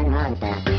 on Romper.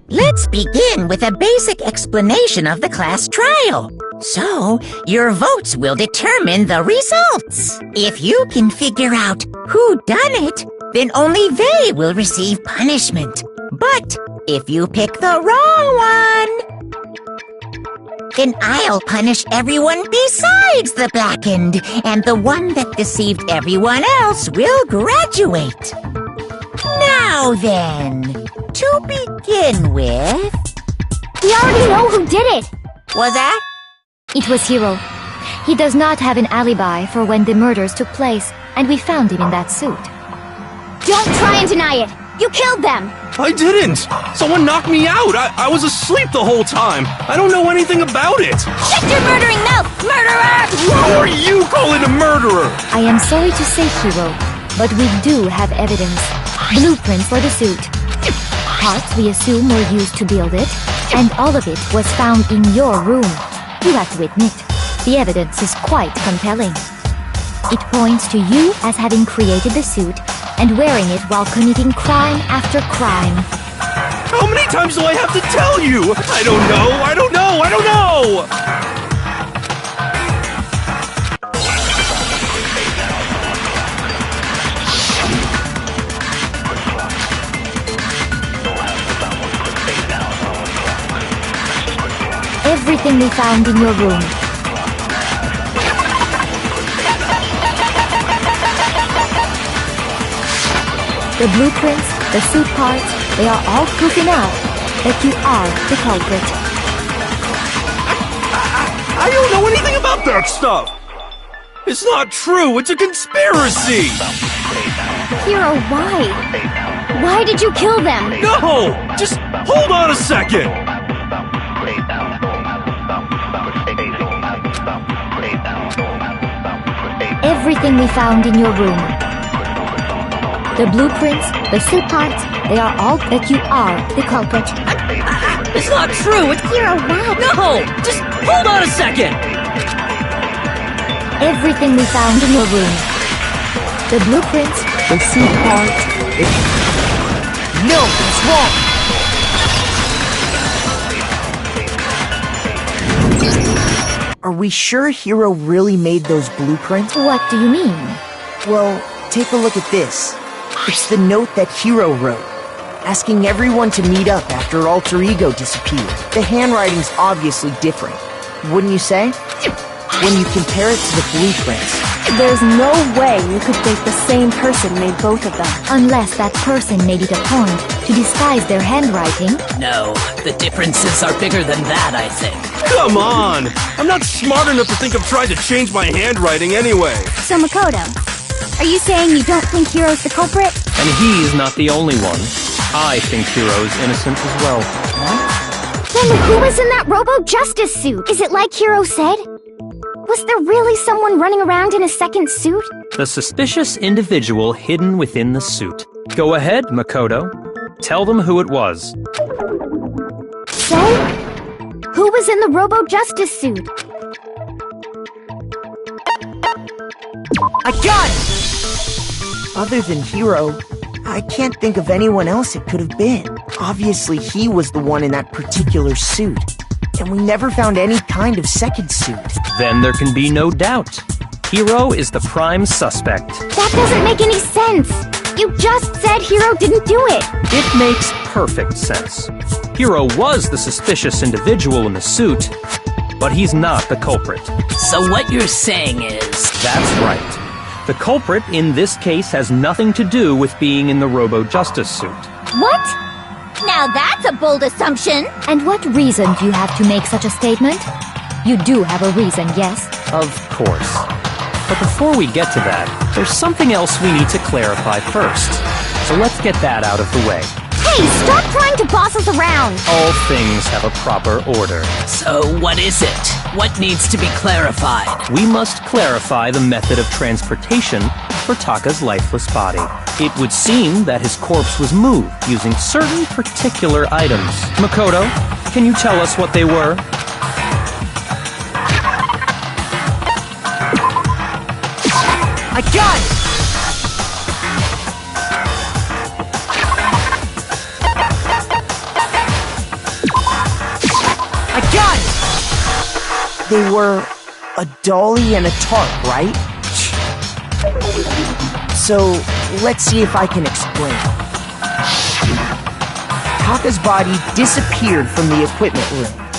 Let's begin with a basic explanation of the class trial. So, your votes will determine the results. If you can figure out who done it, then only they will receive punishment. But if you pick the wrong one, then I'll punish everyone besides the blackened, and the one that deceived everyone else will graduate. Now then, to begin with... We already know who did it! Was that? It was Hiro. He does not have an alibi for when the murders took place, and we found him in that suit. Don't try and deny it! You killed them! I didn't! Someone knocked me out! I was asleep the whole time! I don't know anything about it! Shut your murdering mouth, murderer! Who are you calling a murderer? I am sorry to say, Hiro, but we do have evidence. Blueprints for the suit. Parts we assume were used to build it, and all of it was found in your room. You have to admit, the evidence is quite compelling. It points to you as having created the suit and wearing it while committing crime after crime. How many times do I have to tell you? I don't know! I don't know! I don't know! Everything we found in your room. The blueprints, the suit parts, they are all proof enough that you are the culprit. I don't know anything about that stuff! It's not true! It's a conspiracy! Hiro, why? Why did you kill them? No! Just hold on a second! Everything we found in your room. The blueprints, the suit parts, they are all that you are the culprit. It's not true! It's... Hiro, why? No! Just hold on a second! Everything we found in your room. The blueprints, the suit parts... No, it's wrong! Are we sure Hiro really made those blueprints? What do you mean? Well, take a look at this. It's the note that Hiro wrote, asking everyone to meet up after Alter Ego disappeared. The handwriting's obviously different, wouldn't you say? When you compare it to the blueprints. There's no way you could think the same person made both of them. Unless that person made it a point to disguise their handwriting. No, the differences are bigger than that, I think. Come on! I'm not smart enough to think of trying to change my handwriting anyway. So Makoto, are you saying you don't think Hiro's the culprit? And he's not the only one. I think Hiro's innocent as well. Then who was in that Robo-Justice suit? Is it like Hiro said? Was there really someone running around in a second suit? The suspicious individual hidden within the suit. Go ahead, Makoto. Tell them who it was. So? Who was in the Robo-Justice suit? I got it! Other than Hiro, I can't think of anyone else it could have been. Obviously, he was the one in that particular suit. And we never found any kind of second suit. Then there can be no doubt. Hiro is the prime suspect. That doesn't make any sense. You just said Hiro didn't do it. It makes perfect sense. Hiro was the suspicious individual in the suit, but he's not the culprit. So what you're saying is... That's right. The culprit in this case has nothing to do with being in the Robo-Justice suit. What? Now that's a bold assumption. And what reason do you have to make such a statement? You do have a reason, yes? Of course. But before we get to that, there's something else we need to clarify first. So let's get that out of the way. Hey, stop trying to boss us around! All things have a proper order. So what is it? What needs to be clarified? We must clarify the method of transportation for Taka's lifeless body. It would seem that his corpse was moved using certain particular items. Makoto, can you tell us what they were? I got it! They were a dolly and a tarp, right? So, let's see if I can explain. Taka's body disappeared from the equipment room,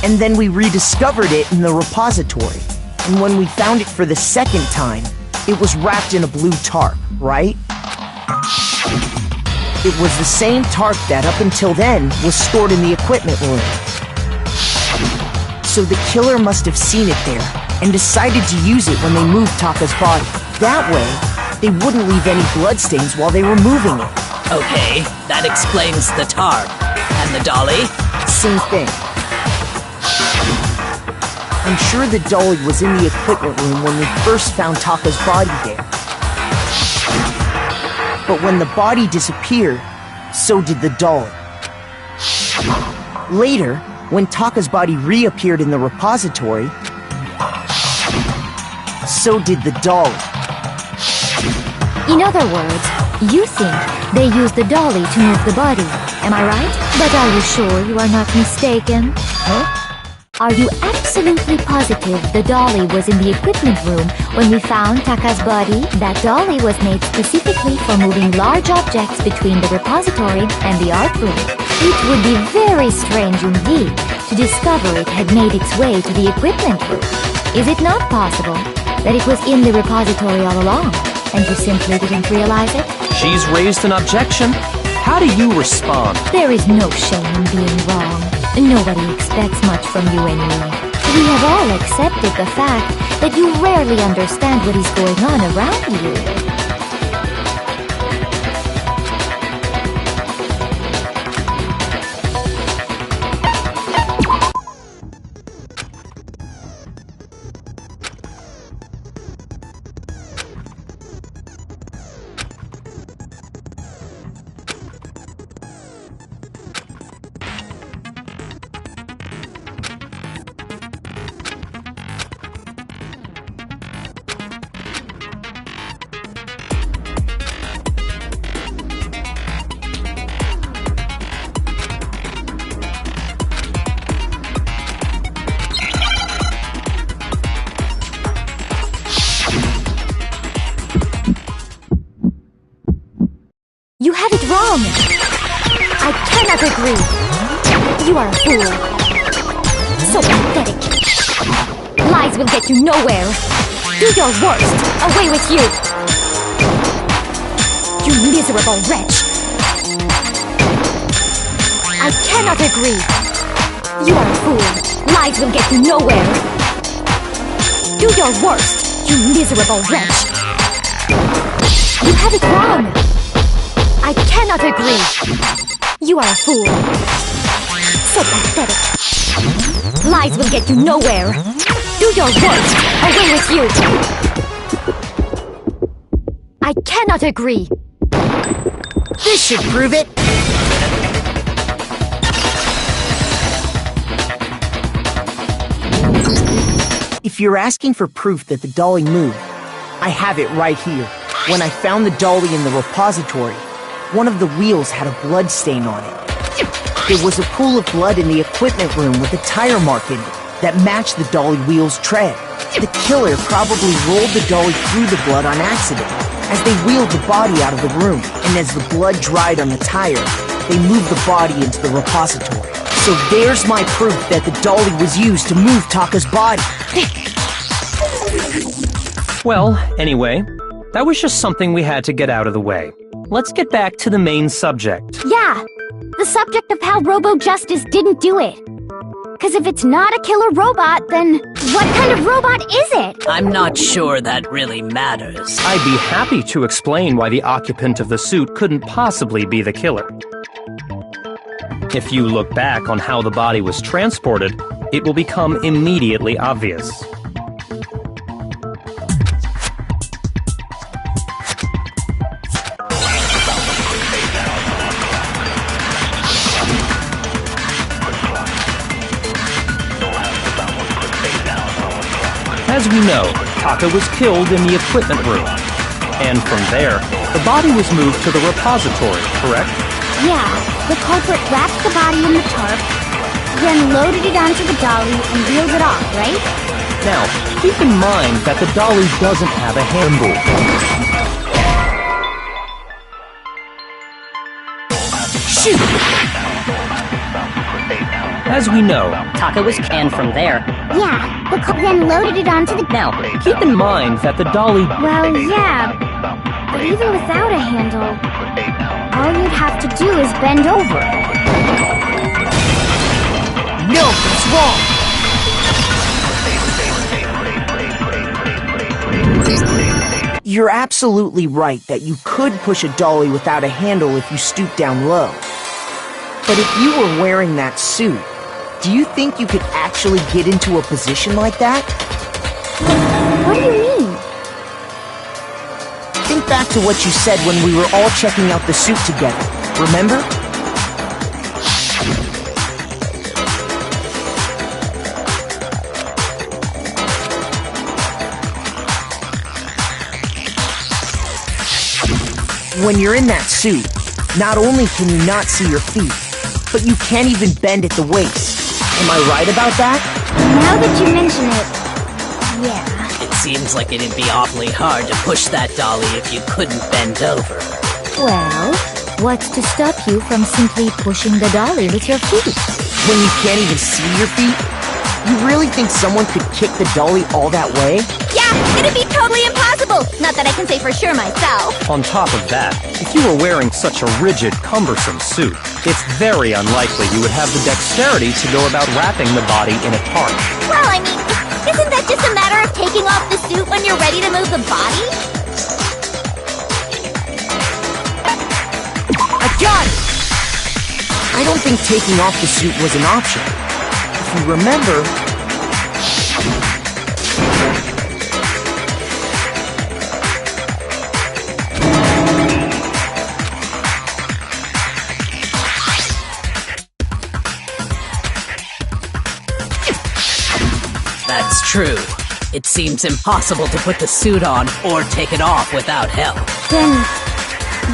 and then we rediscovered it in the repository. And when we found it for the second time, it was wrapped in a blue tarp, right? It was the same tarp that, up until then, was stored in the equipment room. So the killer must have seen it there, and decided to use it when they moved Taka's body. That way, they wouldn't leave any bloodstains while they were moving it. Okay, that explains the tarp. And the dolly? Same thing. I'm sure the dolly was in the equipment room when we first found Taka's body there. But when the body disappeared, so did the dolly. Later, when Taka's body reappeared in the repository, so did the dolly. In other words, you think they used the dolly to move the body. Am I right? But are you sure you are not mistaken? Huh? Are you absolutely positive the dolly was in the equipment room when we found Taka's body? That dolly was made specifically for moving large objects between the repository and the art room. It would be very strange indeed to discover it had made its way to the equipment room. Is it not possible that it was in the repository all along, and you simply didn't realize it? She's raised an objection. How do you respond? There is no shame in being wrong. Nobody expects much from you anyway. We have all accepted the fact that you rarely understand what is going on around you. You have it wrong! I cannot agree! You are a fool! So pathetic! Lies will get you nowhere! Do your worst! Away with you! You miserable wretch! I cannot agree! You are a fool! Lies will get you nowhere! Do your worst! You miserable wretch! You have it wrong! I cannot agree! You are a fool! So pathetic! Lies will get you nowhere! Do your worst! Away with you! I cannot agree! This should prove it! If you're asking for proof that the dolly moved, I have it right here. When I found the dolly in the repository, one of the wheels had a blood stain on it. There was a pool of blood in the equipment room with a tire mark in it that matched the dolly wheel's tread. The killer probably rolled the dolly through the blood on accident as they wheeled the body out of the room, and as the blood dried on the tire, they moved the body into the repository. So there's my proof that the dolly was used to move Taka's body. Well, anyway, that was just something we had to get out of the way. Let's get back to the main subject. Yeah, the subject of how Robo-Justice didn't do it. Because if it's not a killer robot, then what kind of robot is it? I'm not sure that really matters. I'd be happy to explain why the occupant of the suit couldn't possibly be the killer. If you look back on how the body was transported, it will become immediately obvious. As we know, Taka was killed in the equipment room. And from there, the body was moved to the repository, correct? Yeah, the culprit wrapped the body in the tarp, then loaded it onto the dolly and wheeled it off, right? Now, keep in mind that the dolly doesn't have a handle. Shoot! As we know, Taka was canned from there. Yeah, then loaded it onto the... now, keep in mind that the dolly... Well, yeah, but even without a handle, all you'd have to do is bend over. No, that's wrong! You're absolutely right that you could push a dolly without a handle if you stoop down low. But if you were wearing that suit, do you think you could actually get into a position like that? What do you mean? Think back to what you said when we were all checking out the suit together, remember? When you're in that suit, not only can you not see your feet, but you can't even bend at the waist. Am I right about that? Now that you mention it, yeah. It seems like it'd be awfully hard to push that dolly if you couldn't bend over. Well, what's to stop you from simply pushing the dolly with your feet? When you can't even see your feet? You really think someone could kick the dolly all that way? Yeah, it'd be totally impossible! Not that I can say for sure myself. On top of that, if you were wearing such a rigid, cumbersome suit, it's very unlikely you would have the dexterity to go about wrapping the body in a tarp. Well, I mean, isn't that just a matter of taking off the suit when you're ready to move the body? I got it! I don't think taking off the suit was an option. If you remember... That's true. It seems impossible to put the suit on or take it off without help. Then,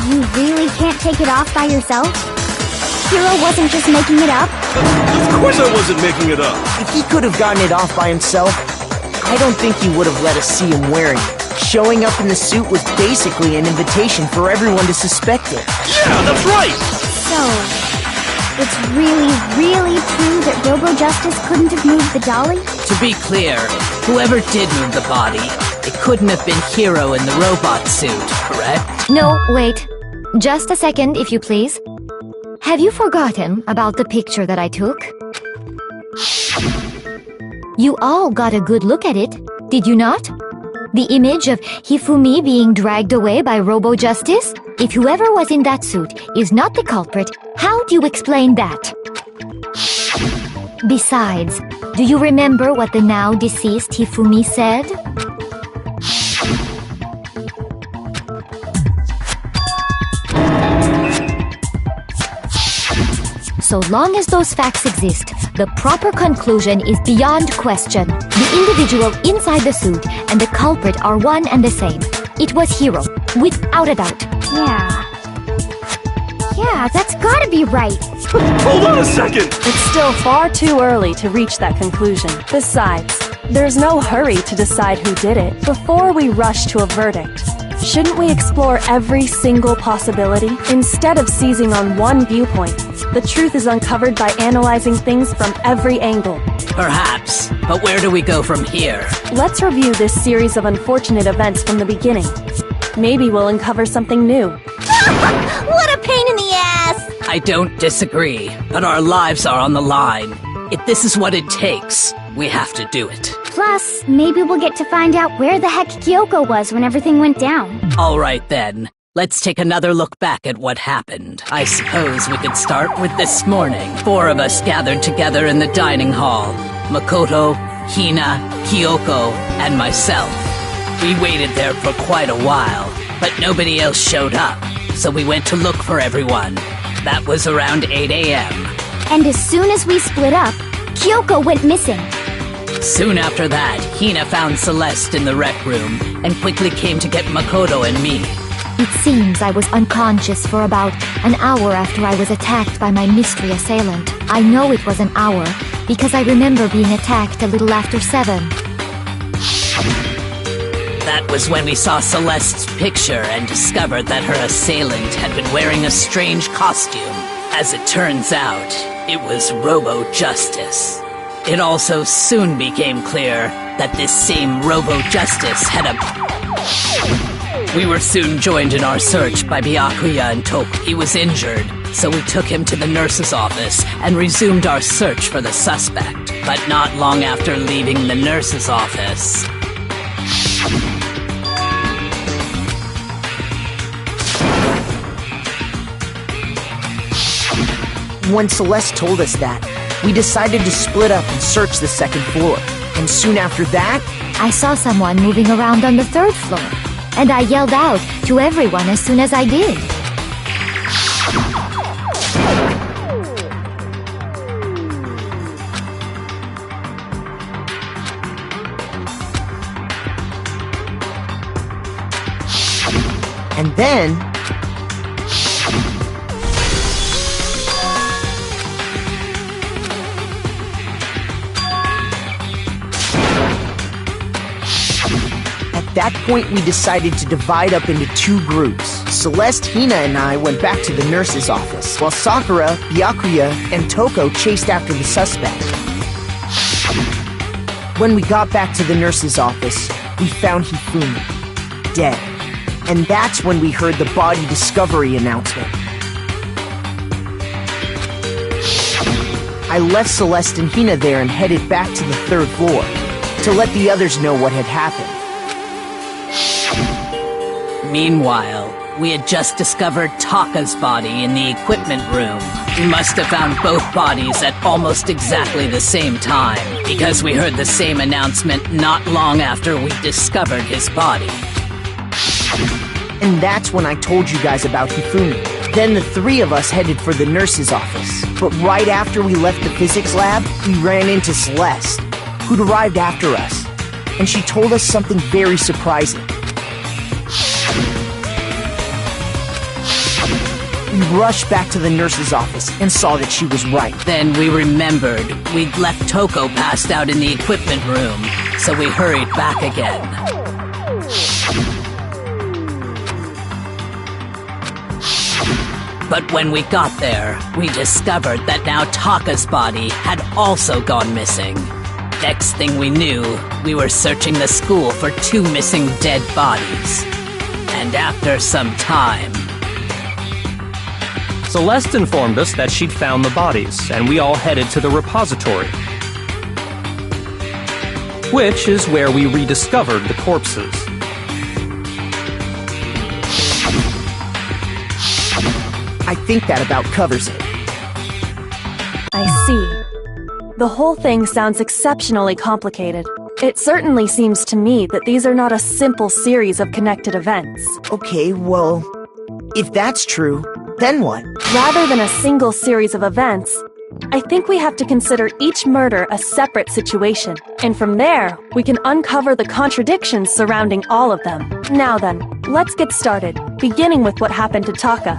you really can't take it off by yourself? Hero wasn't just making it up? Of course I wasn't making it up. If he could have gotten it off by himself, I don't think he would have let us see him wearing it. Showing up in the suit was basically an invitation for everyone to suspect it. Yeah, that's right! So, it's really, really true that Robo-Justice couldn't have moved the dolly? To be clear, whoever did move the body, it couldn't have been Hero in the robot suit, correct? No, wait. Just a second, if you please. Have you forgotten about the picture that I took? You all got a good look at it, did you not? The image of Hifumi being dragged away by Robo-Justice? If whoever was in that suit is not the culprit, how do you explain that? Besides, do you remember what the now deceased Hifumi said? So long as those facts exist, the proper conclusion is beyond question. The individual inside the suit and the culprit are one and the same. It was Hero, without a doubt. Yeah, that's gotta be right. Hold on a second! It's still far too early to reach that conclusion. Besides, there's no hurry to decide who did it before we rush to a verdict. Shouldn't we explore every single possibility instead of seizing on one viewpoint? The truth is uncovered by analyzing things from every angle. Perhaps, but where do we go from here? Let's review this series of unfortunate events from the beginning. Maybe we'll uncover something new. What a pain in the ass! I don't disagree, but our lives are on the line. If this is what it takes, we have to do it. Plus, maybe we'll get to find out where the heck Kyoko was when everything went down. All right then. Let's take another look back at what happened. I suppose we could start with this morning. 4 of us gathered together in the dining hall. Makoto, Hina, Kyoko, and myself. We waited there for quite a while, but nobody else showed up, so we went to look for everyone. That was around 8 a.m. And as soon as we split up, Kyoko went missing. Soon after that, Hina found Celeste in the rec room and quickly came to get Makoto and me. It seems I was unconscious for about an hour after I was attacked by my mystery assailant. I know it was an hour because I remember being attacked a little after 7. That was when we saw Celeste's picture and discovered that her assailant had been wearing a strange costume. As it turns out, it was Robo-Justice. It also soon became clear that this same Robo-Justice had a... We were soon joined in our search by Byakuya and Toku. He was injured, so we took him to the nurse's office and resumed our search for the suspect. But not long after leaving the nurse's office... When Celeste told us that, we decided to split up and search the second floor. And soon after that, I saw someone moving around on the 3rd floor, and I yelled out to everyone as soon as I did. and then... At that point, we decided to divide up into 2 groups. Celeste, Hina, and I went back to the nurse's office, while Sakura, Byakuya, and Toko chased after the suspect. When we got back to the nurse's office, we found Hifumi, dead. And that's when we heard the body discovery announcement. I left Celeste and Hina there and headed back to the 3rd floor to let the others know what had happened. Meanwhile, we had just discovered Taka's body in the equipment room. We must have found both bodies at almost exactly the same time, because we heard the same announcement not long after we discovered his body. And that's when I told you guys about Hifumi. Then the 3 of us headed for the nurse's office. But right after we left the physics lab, we ran into Celeste, who'd arrived after us. And she told us something very surprising. We rushed back to the nurse's office and saw that she was right. Then we remembered we'd left Toko passed out in the equipment room, so we hurried back again. But when we got there, we discovered that now Taka's body had also gone missing. Next thing we knew, we were searching the school for 2 missing dead bodies. And after some time... Celeste informed us that she'd found the bodies, and we all headed to the repository, which is where we rediscovered the corpses. I think that about covers it. I see. The whole thing sounds exceptionally complicated. It certainly seems to me that these are not a simple series of connected events. Okay, well, if that's true, then what? Rather than a single series of events, I think we have to consider each murder a separate situation, and from there, we can uncover the contradictions surrounding all of them. Now then, let's get started, beginning with what happened to Taka.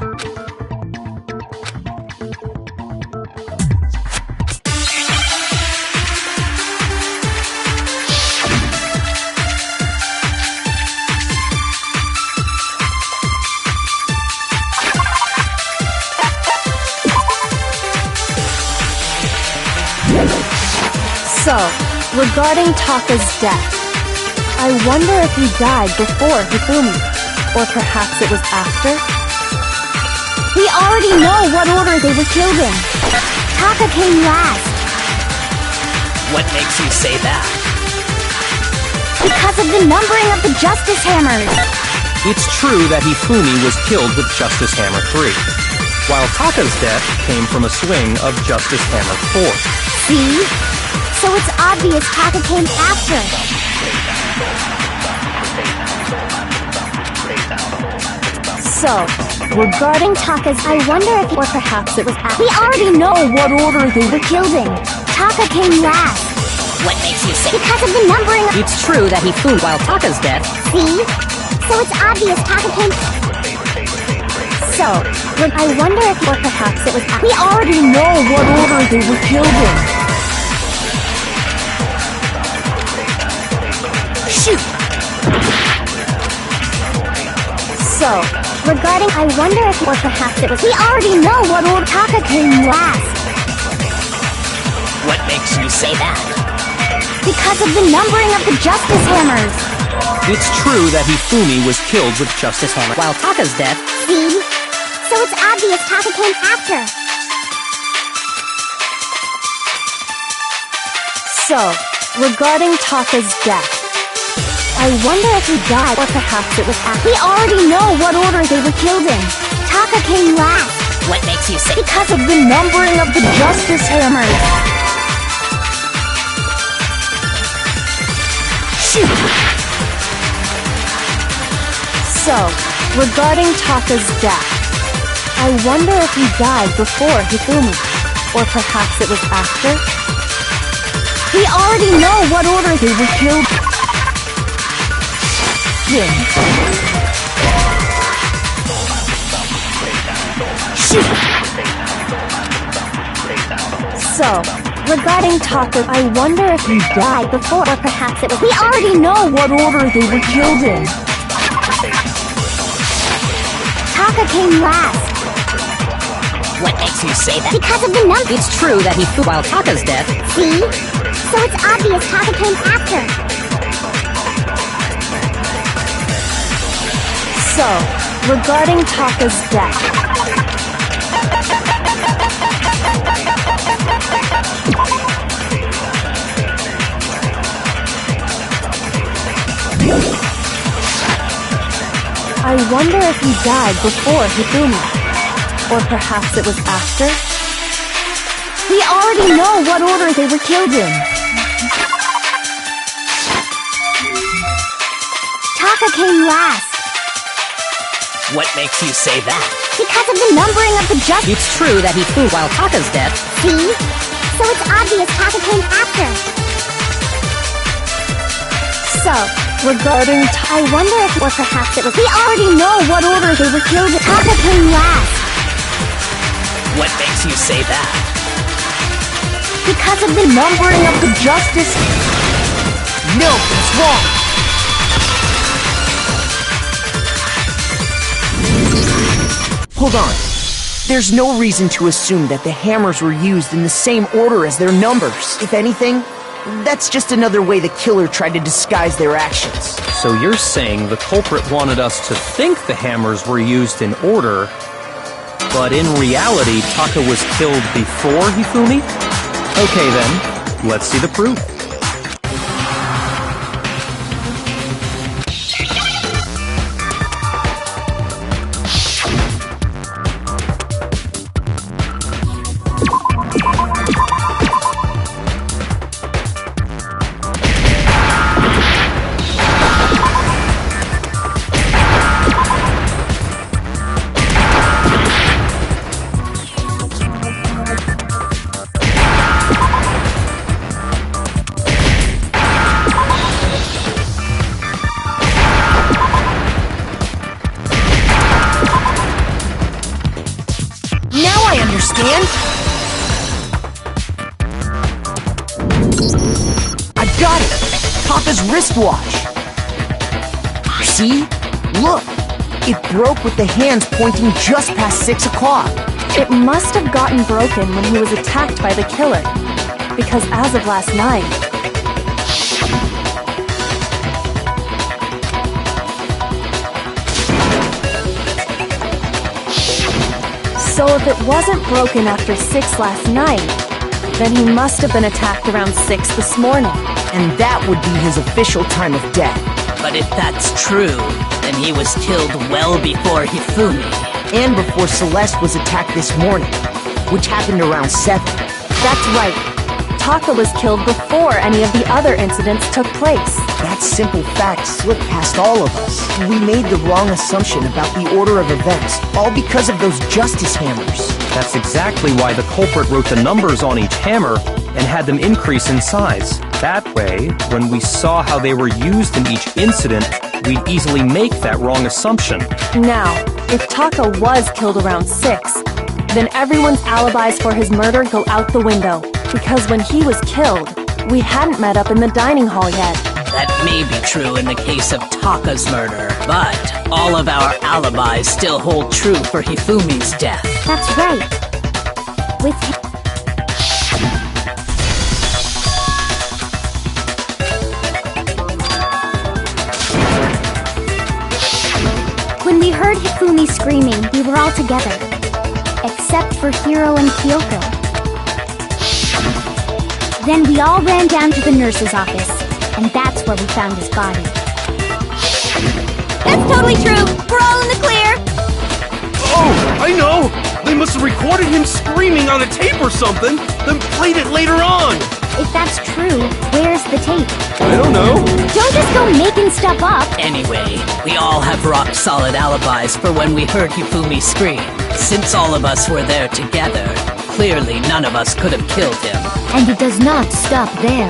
So, regarding Taka's death, I wonder if he died before Hifumi, or perhaps it was after? We already know what order they were killed in. Taka came last. What makes you say that? Because of the numbering of the Justice Hammers. It's true that Hifumi was killed with Justice Hammer 3, while Taka's death came from a swing of Justice Hammer 4. See? So it's obvious Taka came after. So, regarding Taka's... I wonder if... Or perhaps it was after... We already know what order they were killed in. Taka came last. What makes you say Because of the numbering of... It's true that he flew while Taka's death. See? So it's obvious Taka came... So, I wonder if, or perhaps it was. We already know what order they were killed in. Shoot! So, regarding, I wonder if, or perhaps it was. We already know what order Taka came last. What makes you say that? Because of the numbering of the Justice Hammers. It's true that Hifumi was killed with Justice Hammer. While Taka's death, See? So it's obvious Taka came after. So, regarding Taka's death, I wonder if he died, or perhaps it was after. We already know what order they were killed in. Taka came last. what makes you say Because of the numbering of the Justice Hammers. Shoot! So, regarding Taka's death, I wonder if he died before Hifumi, or perhaps it was after. We already know what order they were killed. Shoot! So, regarding Taka, I wonder if he died before, or perhaps it was. We already know what order they were killed in. Taka came last. what makes you say that? Because of the number. It's true that he flew while Taka's death. See? So it's obvious Taka came after. So, regarding Taka's death, I wonder if he died before Hifumi, or perhaps it was after. We already know what order they were killed in. Taka came last. What makes you say that? Because of the numbering of the Justice. It's true that he flew while Taka's death. See? So it's obvious Taka came after. So, regarding I wonder if, or perhaps it was. We already know what order they were killed in. Taka came last. What makes you say that? because of the numbering of the Justice. No, it's wrong! Hold on. There's no reason to assume that the hammers were used in the same order as their numbers. If anything, that's just another way the killer tried to disguise their actions. So you're saying the culprit wanted us to think the hammers were used in order, but in reality, Taka was killed before Hifumi? Okay then, let's see the proof. Now I understand! I've got it! Papa's wristwatch! See? Look! It broke with the hands pointing just past 6 o'clock. It must have gotten broken when he was attacked by the killer, because as of last night, so if it wasn't broken after 6 last night, then he must have been attacked around 6 this morning. And that would be his official time of death. But if that's true, then he was killed well before Hifumi. And before Celeste was attacked this morning, which happened around 7. That's right. Taka was killed before any of the other incidents took place. That simple fact slipped past all of us. We made the wrong assumption about the order of events, all because of those justice hammers. That's exactly why the culprit wrote the numbers on each hammer and had them increase in size. That way, when we saw how they were used in each incident, we'd easily make that wrong assumption. Now, if Taka was killed around 6, then everyone's alibis for his murder go out the window. Because when he was killed, we hadn't met up in the dining hall yet. That may be true in the case of Taka's murder, but all of our alibis still hold true for Hifumi's death. That's right. With When we heard Hifumi screaming, we were all together. Except for Hiro and Kyoko. Then we all ran down to the nurse's office, and that's where we found his body. That's totally true! We're all in the clear! Oh, I know! They must have recorded him screaming on a tape or something, then played it later on! If that's true, where's the tape? I don't know. Don't just go making stuff up! Anyway, we all have rock-solid alibis for when we heard Hifumi scream. Since all of us were there together, clearly none of us could have killed him. And it does not stop there.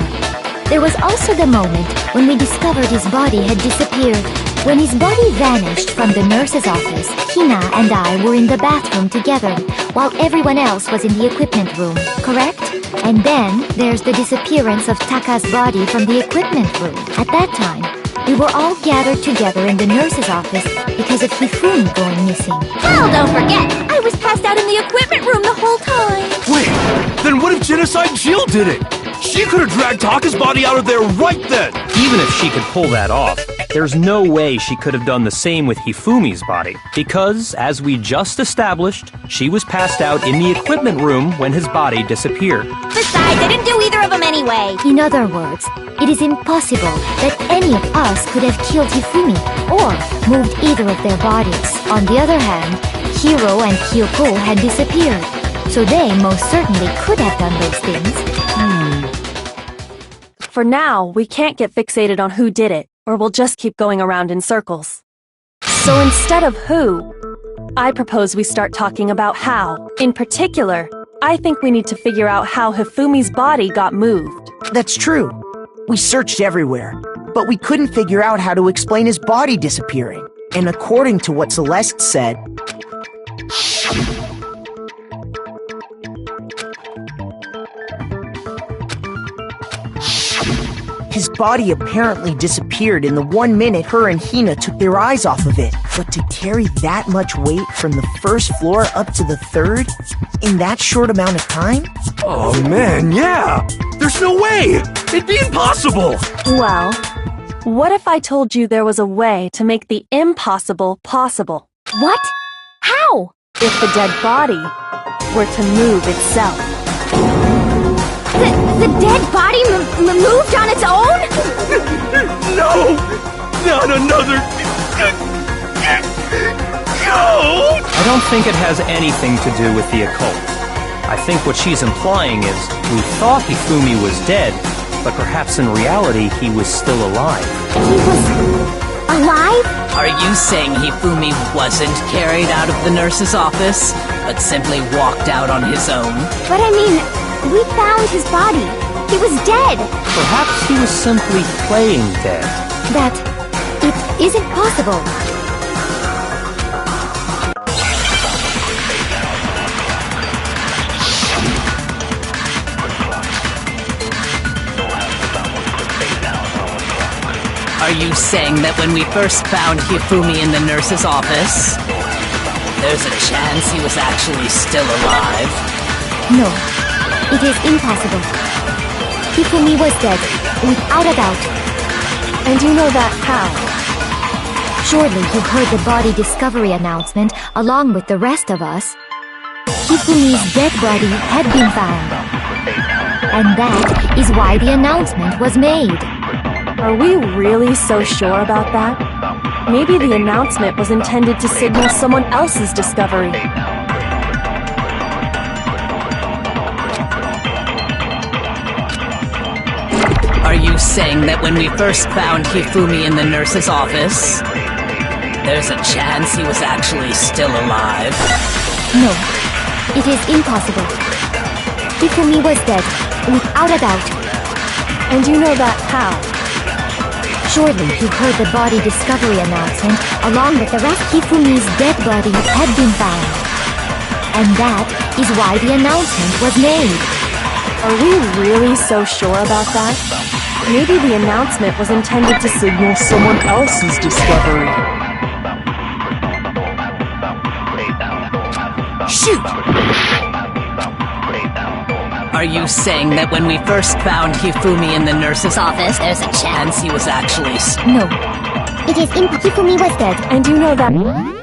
There was also the moment when we discovered his body had disappeared. When his body vanished from the nurse's office, Hina and I were in the bathroom together, while everyone else was in the equipment room, correct? And then there's the disappearance of Taka's body from the equipment room. At that time, we were all gathered together in the nurse's office because of Hifumi going missing. Hell, don't forget! I was passed out in the equipment room the whole time! Wait, then what if Genocide Jill did it? She could have dragged Taka's body out of there right then! Even if she could pull that off, there's no way she could have done the same with Hifumi's body. Because, as we just established, she was passed out in the equipment room when his body disappeared. Besides, I didn't do either of them anyway! In other words, it is impossible that any of us could have killed Hifumi or moved either of their bodies. On the other hand, Hiro and Kyoko had disappeared, so they most certainly could have done those things. For now, we can't get fixated on who did it, or we'll just keep going around in circles. So instead of who, I propose we start talking about how. In particular, I think we need to figure out how Hifumi's body got moved. That's true. We searched everywhere, but we couldn't figure out how to explain his body disappearing. And according to what Celeste said, his body apparently disappeared in the 1 minute her and Hina took their eyes off of it. But to carry that much weight from the first floor up to the third in that short amount of time? Oh man, yeah! There's no way! It'd be impossible! Well, what if I told you there was a way to make the impossible possible? What? How? If the dead body were to move itself. The dead body moved on its own? No! Not another... No! I don't think it has anything to do with the occult. I think what she's implying is we thought Hifumi was dead, but perhaps in reality he was still alive. He was alive? Are you saying Hifumi wasn't carried out of the nurse's office, but simply walked out on his own? But I mean, we found his body. He was dead. Perhaps he was simply playing dead. That it isn't possible. Are you saying that when we first found Hifumi in the nurse's office, there's a chance he was actually still alive? No, it is impossible. Hifumi was dead, without a doubt. And you know that how? Surely you heard the body discovery announcement along with the rest of us. Hifumi's dead body had been found. And that is why the announcement was made. Are we really so sure about that? Maybe the announcement was intended to signal someone else's discovery. Are you saying that when we first found Hifumi in the nurse's office, there's a chance he was actually still alive? No, it is impossible. Hifumi was dead, without a doubt. And you know that how? Surely you heard the body discovery announcement. Along with the rest, Hifumi's dead body had been found. And that is why the announcement was made. Are we really so sure about that? Maybe the announcement was intended to signal someone else's discovery. Shoot! Are you saying that when we first found Hifumi in the nurse's office, there's a chance he was actually... No, it is impossible. Hifumi was dead. And you know that...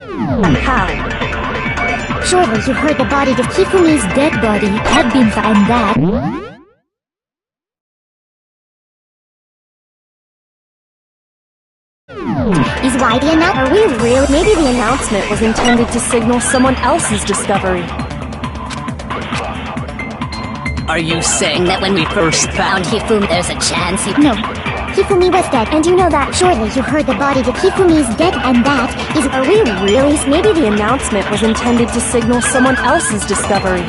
How? Surely you heard the body of Hifumi's dead body had been found that... Is why the announcement... Are we real? Maybe the announcement was intended to signal someone else's discovery. Are you saying that when we first found Hifumi, there's a chance he... No. Hifumi was dead, and you know that. Surely you heard the body of Hifumi's dead, and that is... Are we really? Maybe the announcement was intended to signal someone else's discovery.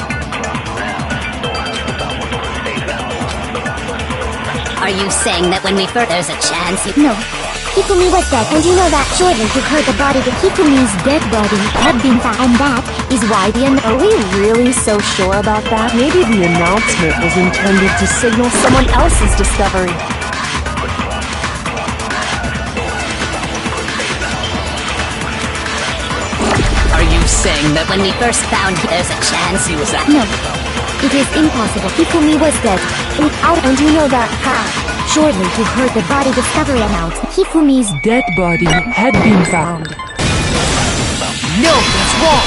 Are you saying that when we first... there's a chance he... No. Hifumi was dead, and you know that. Surely you heard the body of Hifumi's dead body had been found, and that is why the... Are we really so sure about that? Maybe the announcement was intended to signal someone else's discovery. Are you saying that when we first found him, there's a chance he was... No. It is impossible. Hifumi was dead. Without... And you know that. How? Surely you heard the body discovery announced. Hifumi's Dead body had been found. No, that's wrong!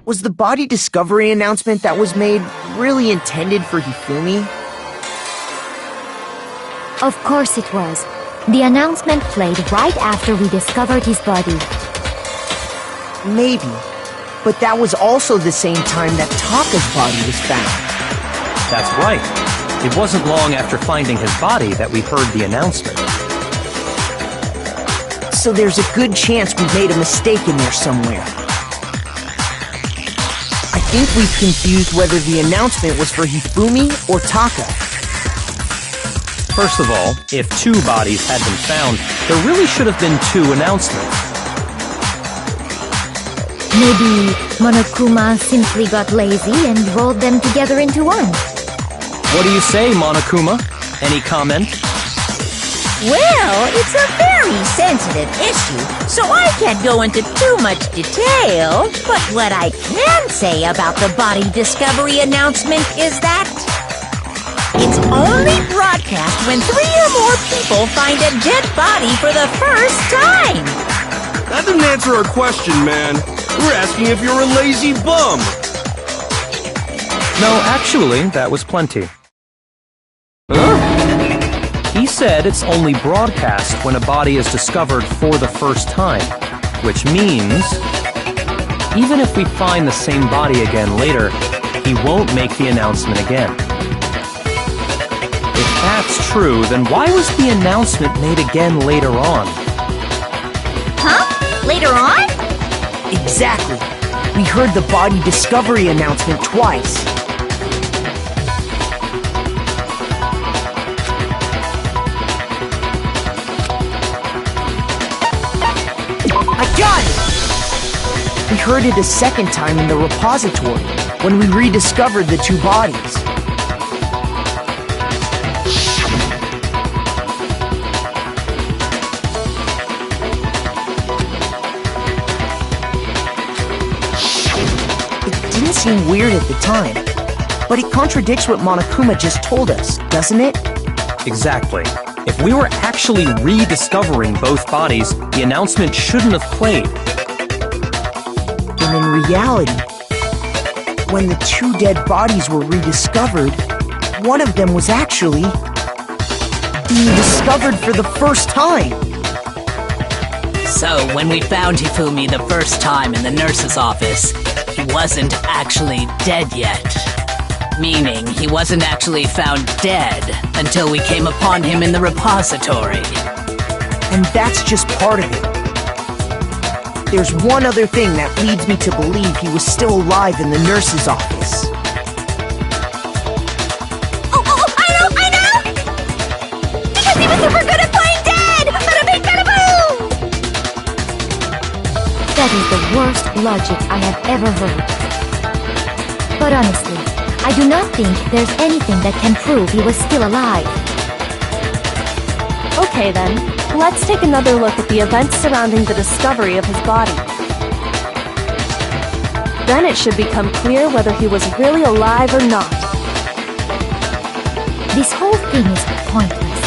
Was the body discovery announcement that was made really intended for Hifumi? Of course it was. The announcement played right after we discovered his body. Maybe. But that was also the same time that Taka's body was found. That's right. It wasn't long after finding his body that we heard the announcement. So there's a good chance we made a mistake in there somewhere. I think we've confused whether the announcement was for Hifumi or Taka. First of all, if 2 bodies had been found, there really should have been 2 announcements. Maybe Monokuma simply got lazy and rolled them together into one. What do you say, Monokuma? Any comment? Well, it's a very sensitive issue, so I can't go into too much detail. But what I can say about the body discovery announcement is that it's only broadcast when 3 or more people find a dead body for the first time. That didn't answer our question, man. We're asking if you're a lazy bum. No, actually, that was plenty. He said it's only broadcast when a body is discovered for the first time, which means even if we find the same body again later, he won't make the announcement again. If that's true, then why was the announcement made again later on? Huh? Later on? Exactly. We heard the body discovery announcement twice. I got it! We heard it a second time in the repository, when we rediscovered the 2 bodies. It didn't seem weird at the time, but it contradicts what Monokuma just told us, doesn't it? Exactly. If we were actually rediscovering both bodies, the announcement shouldn't have played. And in reality, when the 2 dead bodies were rediscovered, one of them was actually being discovered for the first time. So, when we found Hifumi the first time in the nurse's office, he wasn't actually dead yet. Meaning, he wasn't actually found dead until we came upon him in the repository. And that's just part of it. There's one other thing that leads me to believe he was still alive in the nurse's office. I know! Because he was super good at playing dead! Bada bing, bada boom! That is the worst logic I have ever heard. But honestly, I do not think there's anything that can prove he was still alive. Okay then, let's take another look at the events surrounding the discovery of his body. Then it should become clear whether he was really alive or not. This whole thing is pointless.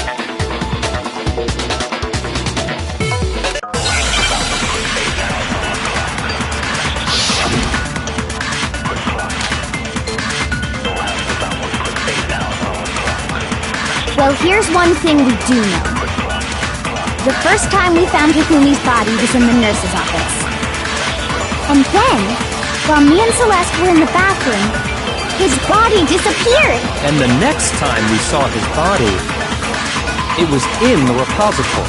Well, here's one thing we do know. The first time we found Hifumi's body was in the nurse's office. And then, while me and Celeste were in the bathroom, his body disappeared. And the next time we saw his body, it was in the repository.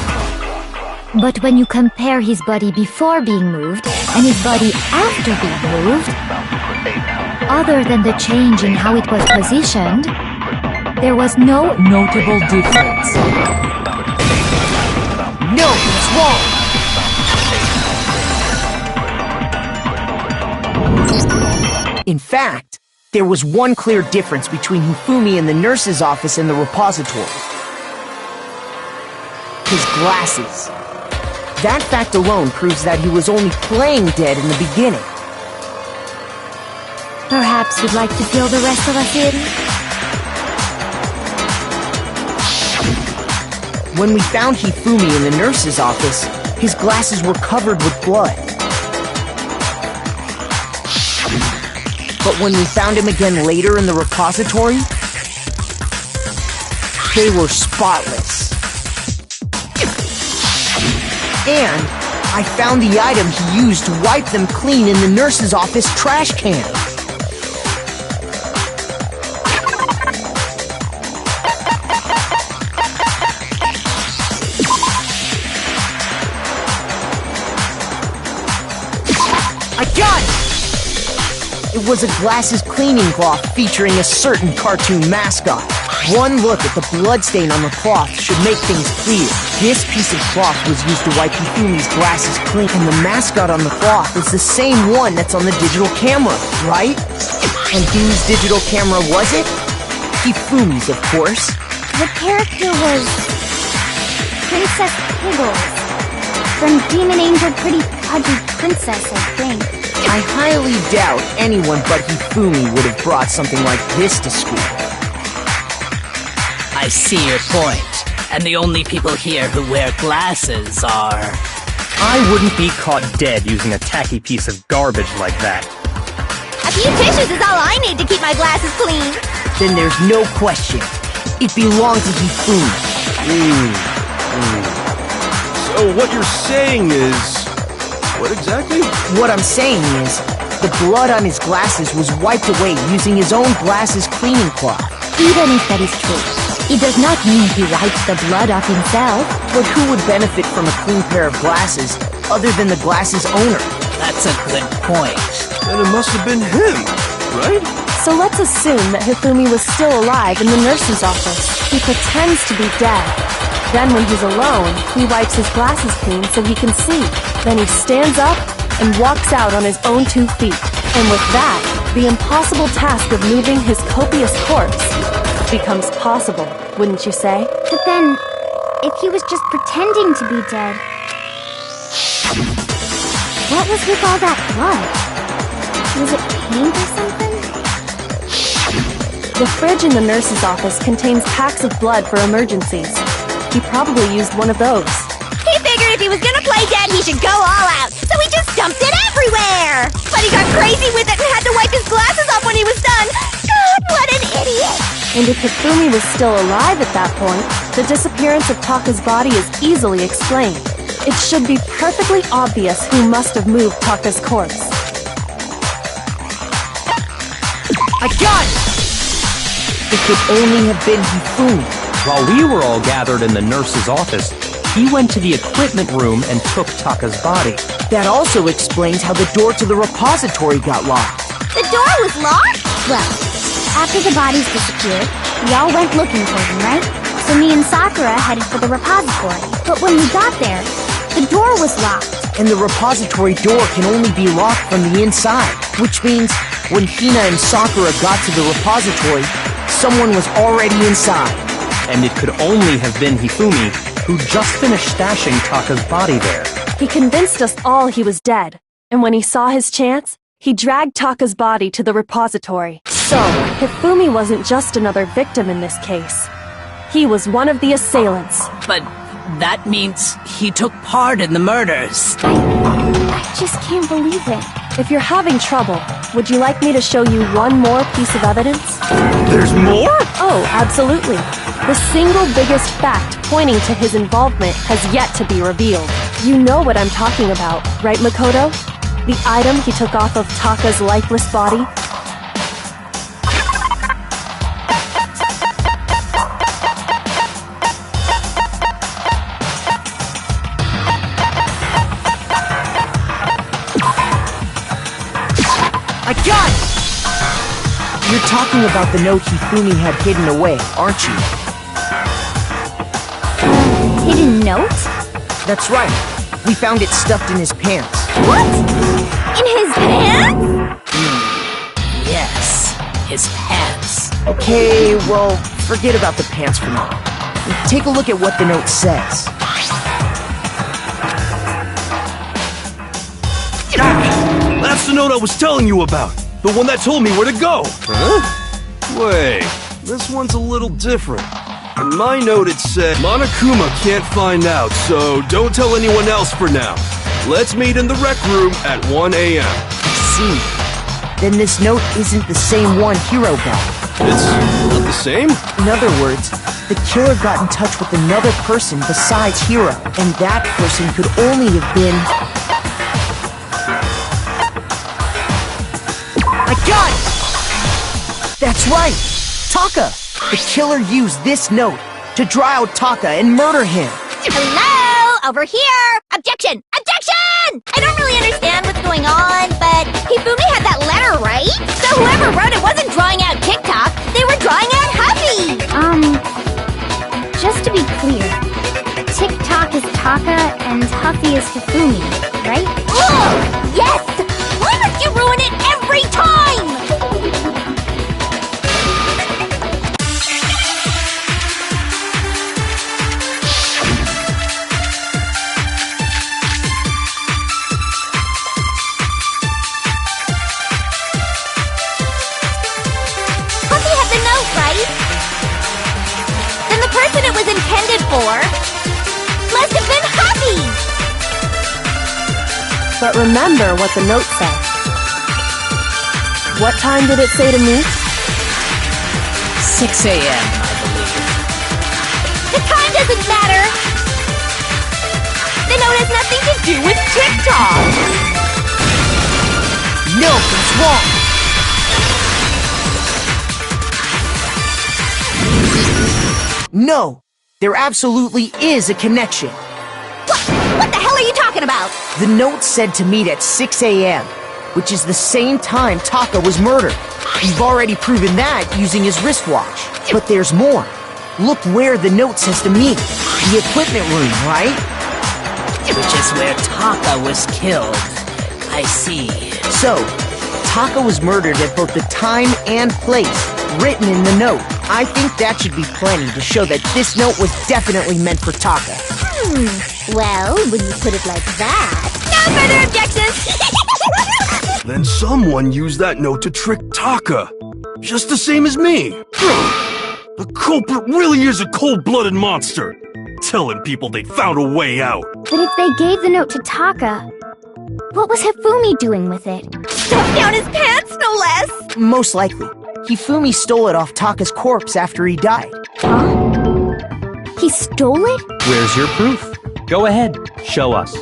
But when you compare his body before being moved and his body after being moved, other than the change in how it was positioned, there was no notable difference. No, it's wrong! In fact, there was one clear difference between Hifumi in the nurse's office and the repository. His glasses. That fact alone proves that he was only playing dead in the beginning. Perhaps you'd like to fill the rest of us in? When we found Hifumi in the nurse's office, his glasses were covered with blood. But when we found him again later in the repository, they were spotless. And I found the item he used to wipe them clean in the nurse's office trash can. I got it! It was a glasses cleaning cloth featuring a certain cartoon mascot. One look at the bloodstain on the cloth should make things clear. This piece of cloth was used to wipe Hifumi's glasses clean, and the mascot on the cloth is the same one that's on the digital camera, right? And whose digital camera was it? Hifumi's, of course. The character was Princess Piggles from Demon Angel Pretty Pudgy Princess, I think. I highly doubt anyone but Hifumi would have brought something like this to school. I see your point. And the only people here who wear glasses are... I wouldn't be caught dead using a tacky piece of garbage like that. A few tissues is all I need to keep my glasses clean. Then there's no question. It belonged to Hifumi. So what you're saying is... what exactly? What I'm saying is, the blood on his glasses was wiped away using his own glasses cleaning cloth. Even if that is true, it does not mean he wipes the blood off himself. But who would benefit from a clean pair of glasses other than the glasses owner? That's a good point. Then it must have been him, right? So let's assume that Hifumi was still alive in the nurse's office. He pretends to be dead. Then when he's alone, he wipes his glasses clean so he can see. Then he stands up and walks out on his own 2 feet. And with that, the impossible task of moving his copious corpse becomes possible, wouldn't you say? But then, if he was just pretending to be dead, what was with all that blood? Was it paint or something? The fridge in the nurse's office contains packs of blood for emergencies. He probably used one of those. He figured if he was gonna play dead, he should go all out. So he just dumped it everywhere. But he got crazy with it and had to wipe his glasses off when he was done. God, what an idiot! And if Hifumi was still alive at that point, the disappearance of Taka's body is easily explained. It should be perfectly obvious who must have moved Taka's corpse. I got it! It could only have been Hifumi. While we were all gathered in the nurse's office, he went to the equipment room and took Taka's body. That also explains how the door to the repository got locked. The door was locked? Well, after the bodies disappeared, we all went looking for them, right? So me and Sakura headed for the repository. But when we got there, the door was locked. And the repository door can only be locked from the inside, which means when Hina and Sakura got to the repository, someone was already inside. And it could only have been Hifumi, who just finished stashing Taka's body there. He convinced us all he was dead, and when he saw his chance, he dragged Taka's body to the repository. So, Hifumi wasn't just another victim in this case. He was one of the assailants. But that means he took part in the murders. I just can't believe it. If you're having trouble, would you like me to show you one more piece of evidence? There's more? Oh, absolutely. The single biggest fact pointing to his involvement has yet to be revealed. You know what I'm talking about, right, Makoto? The item he took off of Taka's lifeless body? I got it! You're talking about the note Hifumi had hidden away, aren't you? Hidden note? That's right. We found it stuffed in his pants. What? In his pants? Yes, his pants. Okay, well, forget about the pants for now. Take a look at what the note says. That's the note I was telling you about. The one that told me where to go. Huh? Wait, this one's a little different. In my note it said, Monokuma can't find out, so don't tell anyone else for now. Let's meet in the rec room at 1 a.m. I see. Then this note isn't the same one Hiro got. It's not the same? In other words, the killer got in touch with another person besides Hiro, and that person could only have been... I got it! That's right! Taka! The killer used this note to draw out Taka and murder him. Hello? Over here! Objection! Objection! I don't really understand what's going on, but Hifumi had that letter, right? So whoever wrote it wasn't drawing out TikTok, they were drawing out Huffy! Just to be clear, TikTok is Taka and Huffy is Hifumi, right? Ugh! Yes! Why must you ruin it every time? Huffy had the note, right? Then the person it was intended for must have been Huffy! But remember what the note said. What time did it say to meet? 6 a.m., I believe. The time doesn't matter! The note has nothing to do with TikTok! No, it's wrong! No, there absolutely is a connection. What the hell are you talking about? The note said to meet at 6 a.m., which is the same time Taka was murdered. You've already proven that using his wristwatch. But there's more. Look where the note says to meet. The equipment room, right? Which is where Taka was killed. I see. So, Taka was murdered at both the time and place written in the note. I think that should be plenty to show that this note was definitely meant for Taka. Well, when you put it like that... No further objections! Then someone used that note to trick Taka. Just the same as me. The culprit really is a cold-blooded monster. Telling people they found a way out. But if they gave the note to Taka, what was Hifumi doing with it? Stuffed down his pants, no less! Most likely, Hifumi stole it off Taka's corpse after he died. Huh? He stole it? Where's your proof? Go ahead, show us.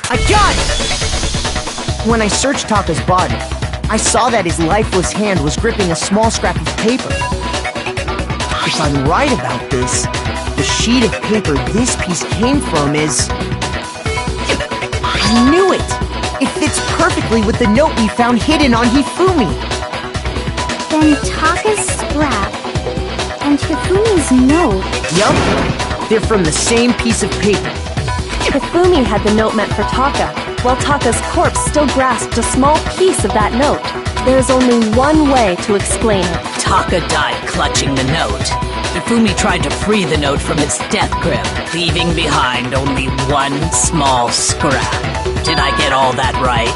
I got it! When I searched Taka's body, I saw that his lifeless hand was gripping a small scrap of paper. If I'm right about this, the sheet of paper this piece came from is... I knew it! It fits perfectly with the note we found hidden on Hifumi. Then Taka's scrap and Hifumi's note... Yup, they're from the same piece of paper. Hifumi had the note meant for Taka, while Taka's corpse still grasped a small piece of that note. There's only one way to explain it. Taka died clutching the note. Hifumi tried to free the note from its death grip, leaving behind only one small scrap. Did I get all that right?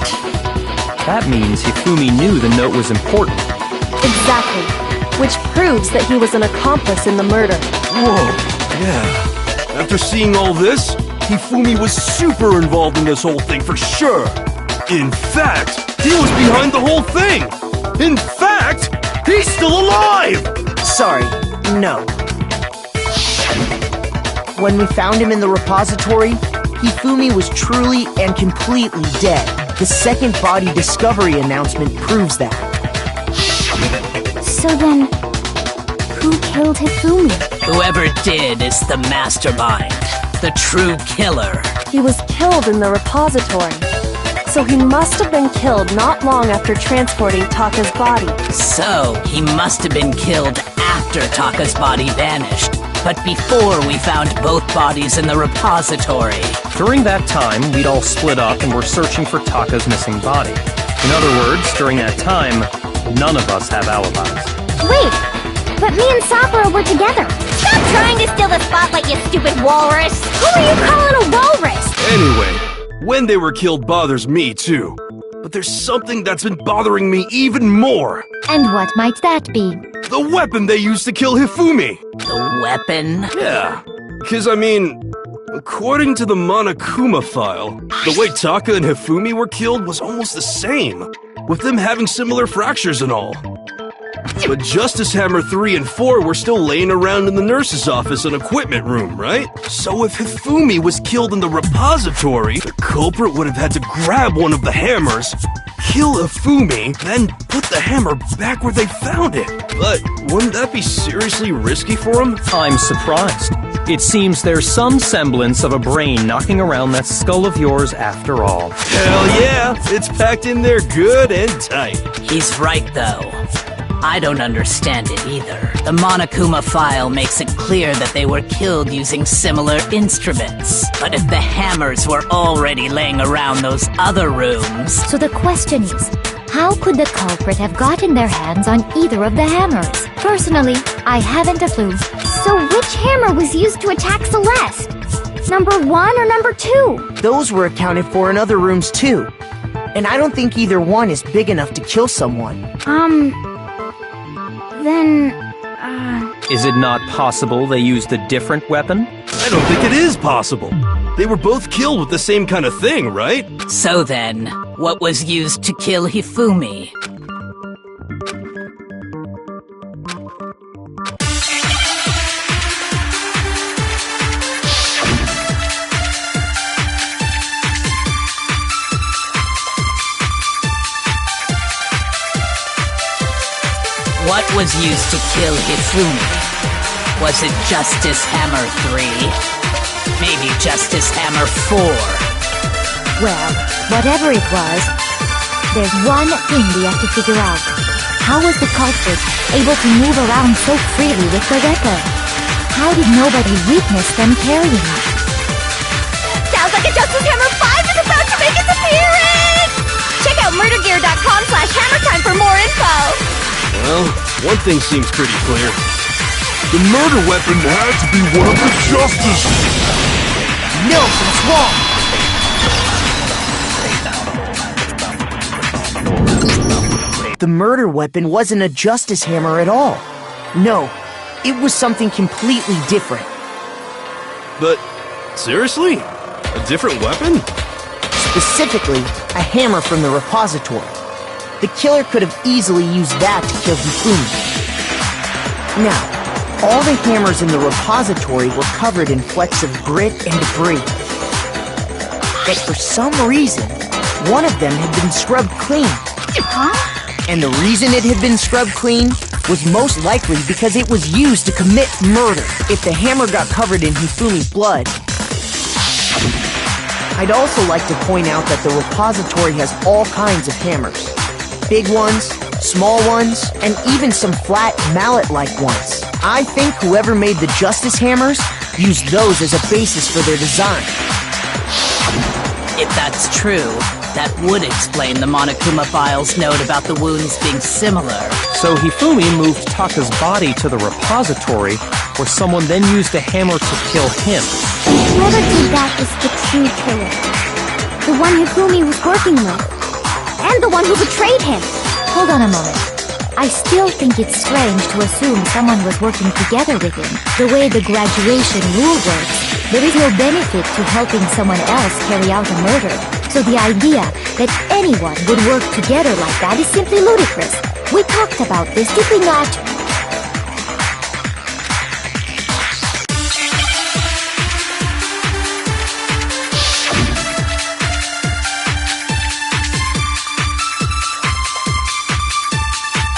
That means Hifumi knew the note was important. Exactly. Which proves that he was an accomplice in the murder. Whoa, yeah. After seeing all this, Hifumi was super involved in this whole thing for sure. In fact, he was behind the whole thing. In fact, he's still alive! Sorry, no. When we found him in the repository, Hifumi was truly and completely dead. The second body discovery announcement proves that. So then, who killed Hifumi? Whoever did is the mastermind, the true killer. He was killed in the repository. So he must have been killed not long after transporting Taka's body. So he must have been killed after Taka's body vanished, but before we found both bodies in the repository. During that time, we'd all split up and were searching for Taka's missing body. In other words, during that time, none of us have alibis. Wait, but me and Sakura were together. Stop trying to steal the spotlight, you stupid walrus! Who are you calling a walrus? Anyway, when they were killed bothers me too. But there's something that's been bothering me even more. And what might that be? The weapon they used to kill Hifumi. The weapon? Yeah, because I mean, according to the Monokuma file, the way Taka and Hifumi were killed was almost the same, with them having similar fractures and all. But Justice Hammer 3 and 4 were still laying around in the nurse's office and equipment room, right? So if Hifumi was killed in the repository, the culprit would have had to grab one of the hammers, kill Hifumi, then put the hammer back where they found it. But wouldn't that be seriously risky for him? I'm surprised. It seems there's some semblance of a brain knocking around that skull of yours after all. Hell yeah, it's packed in there good and tight. He's right, though. I don't understand it either. The Monokuma file makes it clear that they were killed using similar instruments. But if the hammers were already laying around those other rooms... So the question is, how could the culprit have gotten their hands on either of the hammers? Personally, I haven't a clue. So which hammer was used to attack Celeste? Number 1 or number 2? Those were accounted for in other rooms too. And I don't think either one is big enough to kill someone. Then, Is it not possible they used a different weapon? I don't think it is possible. They were both killed with the same kind of thing, right? So then, what was used to kill Hifumi? What was used to kill Hifumi? Was it Justice Hammer 3? Maybe Justice Hammer 4? Well, whatever it was, there's one thing we have to figure out. How was the culprit able to move around so freely with the weapon? How did nobody witness them carrying it? Sounds like a Justice Hammer 5 is about to make its appearance! Check out murdergear.com/hammertime for more info! Well, one thing seems pretty clear. The murder weapon had to be one of the Justice... No, that's wrong! The murder weapon wasn't a Justice Hammer at all. No, it was something completely different. But, seriously? A different weapon? Specifically, a hammer from the repository. The killer could have easily used that to kill Hifumi. Now, all the hammers in the repository were covered in flecks of grit and debris. But for some reason, one of them had been scrubbed clean. And the reason it had been scrubbed clean was most likely because it was used to commit murder. If the hammer got covered in Hifumi's blood... I'd also like to point out that the repository has all kinds of hammers. Big ones, small ones, and even some flat mallet-like ones. I think whoever made the Justice Hammers used those as a basis for their design. If that's true, that would explain the Monokuma file's note about the wounds being similar. So Hifumi moved Taka's body to the repository, where someone then used a hammer to kill him. Whoever did that is the true killer. The one Hifumi was working with. And the one who betrayed him. Hold on a moment. I still think it's strange to assume someone was working together with him. The way the graduation rule works, there is no benefit to helping someone else carry out a murder. So the idea that anyone would work together like that is simply ludicrous. We talked about this, did we not?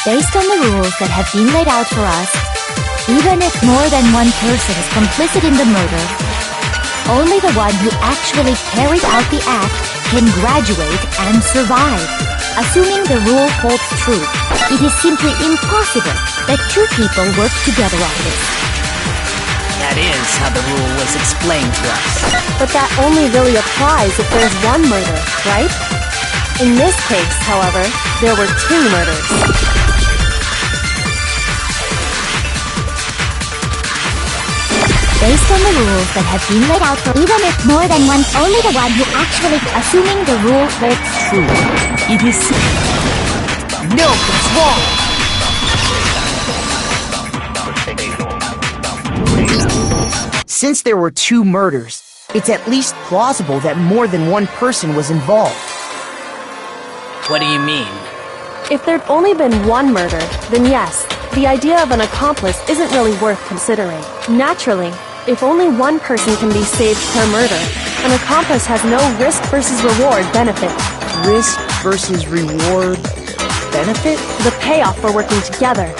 Based on the rules that have been laid out for us, even if more than one person is complicit in the murder, only the one who actually carried out the act can graduate and survive. Assuming the rule holds true, it is simply impossible that two people work together on this. That is how the rule was explained to us. But that only really applies if there's one murder, right? In this case, however, there were two murders. Based on the rules that have been laid out for even if more than one, only the one who actually, assuming the rule holds true. It is... No, that's wrong! Since there were two murders, it's at least plausible that more than one person was involved. What do you mean? If there'd only been one murder, then yes, the idea of an accomplice isn't really worth considering. Naturally, if only one person can be saved per murder, an accomplice has no risk versus reward benefit. Risk versus reward benefit? The payoff for working together.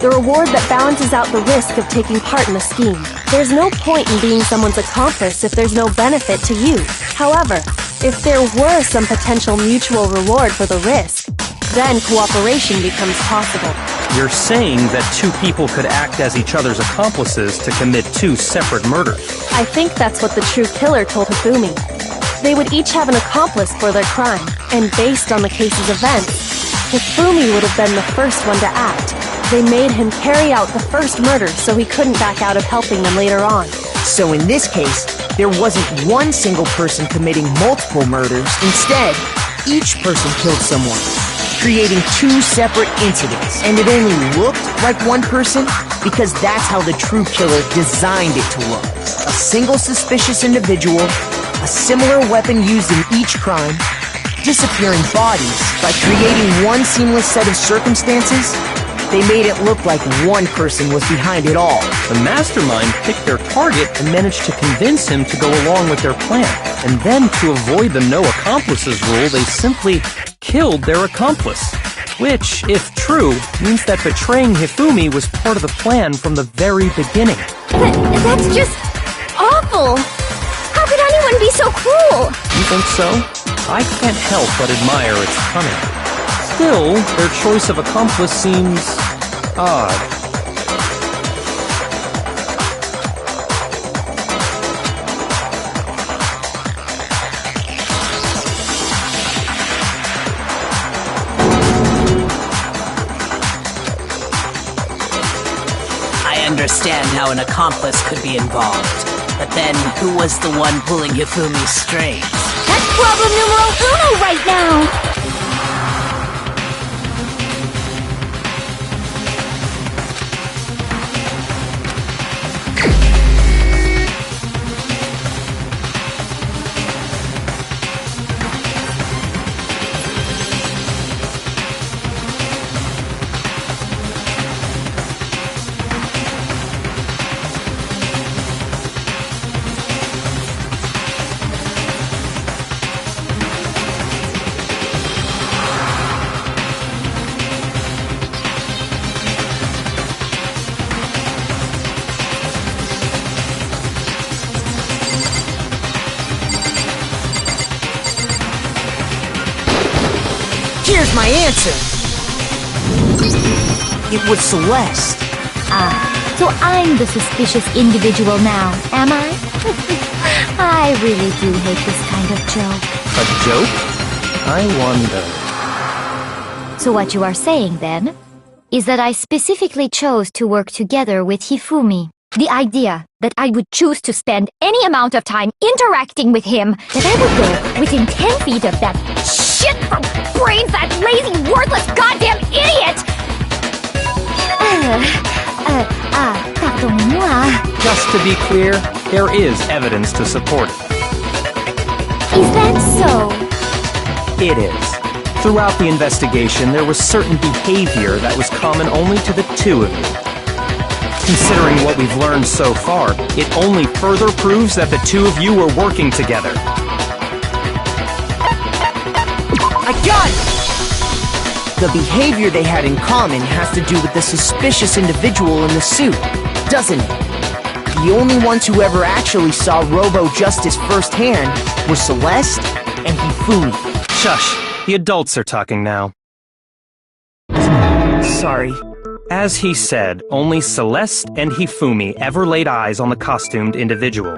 The reward that balances out the risk of taking part in a scheme. There's no point in being someone's accomplice if there's no benefit to you. However, if there were some potential mutual reward for the risk, then cooperation becomes possible. You're saying that two people could act as each other's accomplices to commit two separate murders. I think that's what the true killer told Hifumi. They would each have an accomplice for their crime, and based on the case's events, Hifumi would have been the first one to act. They made him carry out the first murder so he couldn't back out of helping them later on. So in this case, there wasn't one single person committing multiple murders. Instead, each person killed someone, creating two separate incidents. And it only looked like one person because that's how the true killer designed it to look. A single suspicious individual, a similar weapon used in each crime, disappearing bodies. By creating one seamless set of circumstances, they made it look like one person was behind it all. The mastermind picked their target and managed to convince him to go along with their plan. And then, to avoid the no accomplices rule, they simply killed their accomplice. Which, if true, means that betraying Hifumi was part of the plan from the very beginning. That's just awful! How could anyone be so cruel? You think so? I can't help but admire its cunning. Still, their choice of accomplice seems odd. I understand how an accomplice could be involved. But then, who was the one pulling Hifumi's strings? That's problem numero uno right now! Here's my answer. It was Celeste. So I'm the suspicious individual now, am I? I really do hate this kind of joke. A joke? I wonder. So what you are saying, then, is that I specifically chose to work together with Hifumi. The idea that I would choose to spend any amount of time interacting with him, that I would go within 10 feet of that Shit for brains, that lazy, worthless, goddamn idiot! Pardonnez-moi. Just to be clear, there is evidence to support it. Is that so? It is. Throughout the investigation, there was certain behavior that was common only to the two of you. Considering what we've learned so far, it only further proves that the two of you were working together. I got it! The behavior they had in common has to do with the suspicious individual in the suit, doesn't it? The only ones who ever actually saw Robo-Justice firsthand were Celeste and Hifumi. Shush, the adults are talking now. Sorry. As he said, only Celeste and Hifumi ever laid eyes on the costumed individual.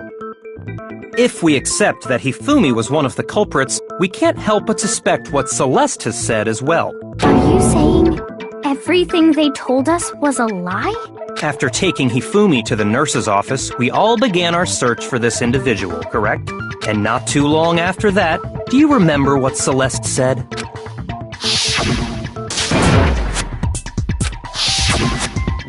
If we accept that Hifumi was one of the culprits, we can't help but suspect what Celeste has said as well. Are you saying everything they told us was a lie? After taking Hifumi to the nurse's office, we all began our search for this individual, correct? And not too long after that, do you remember what Celeste said?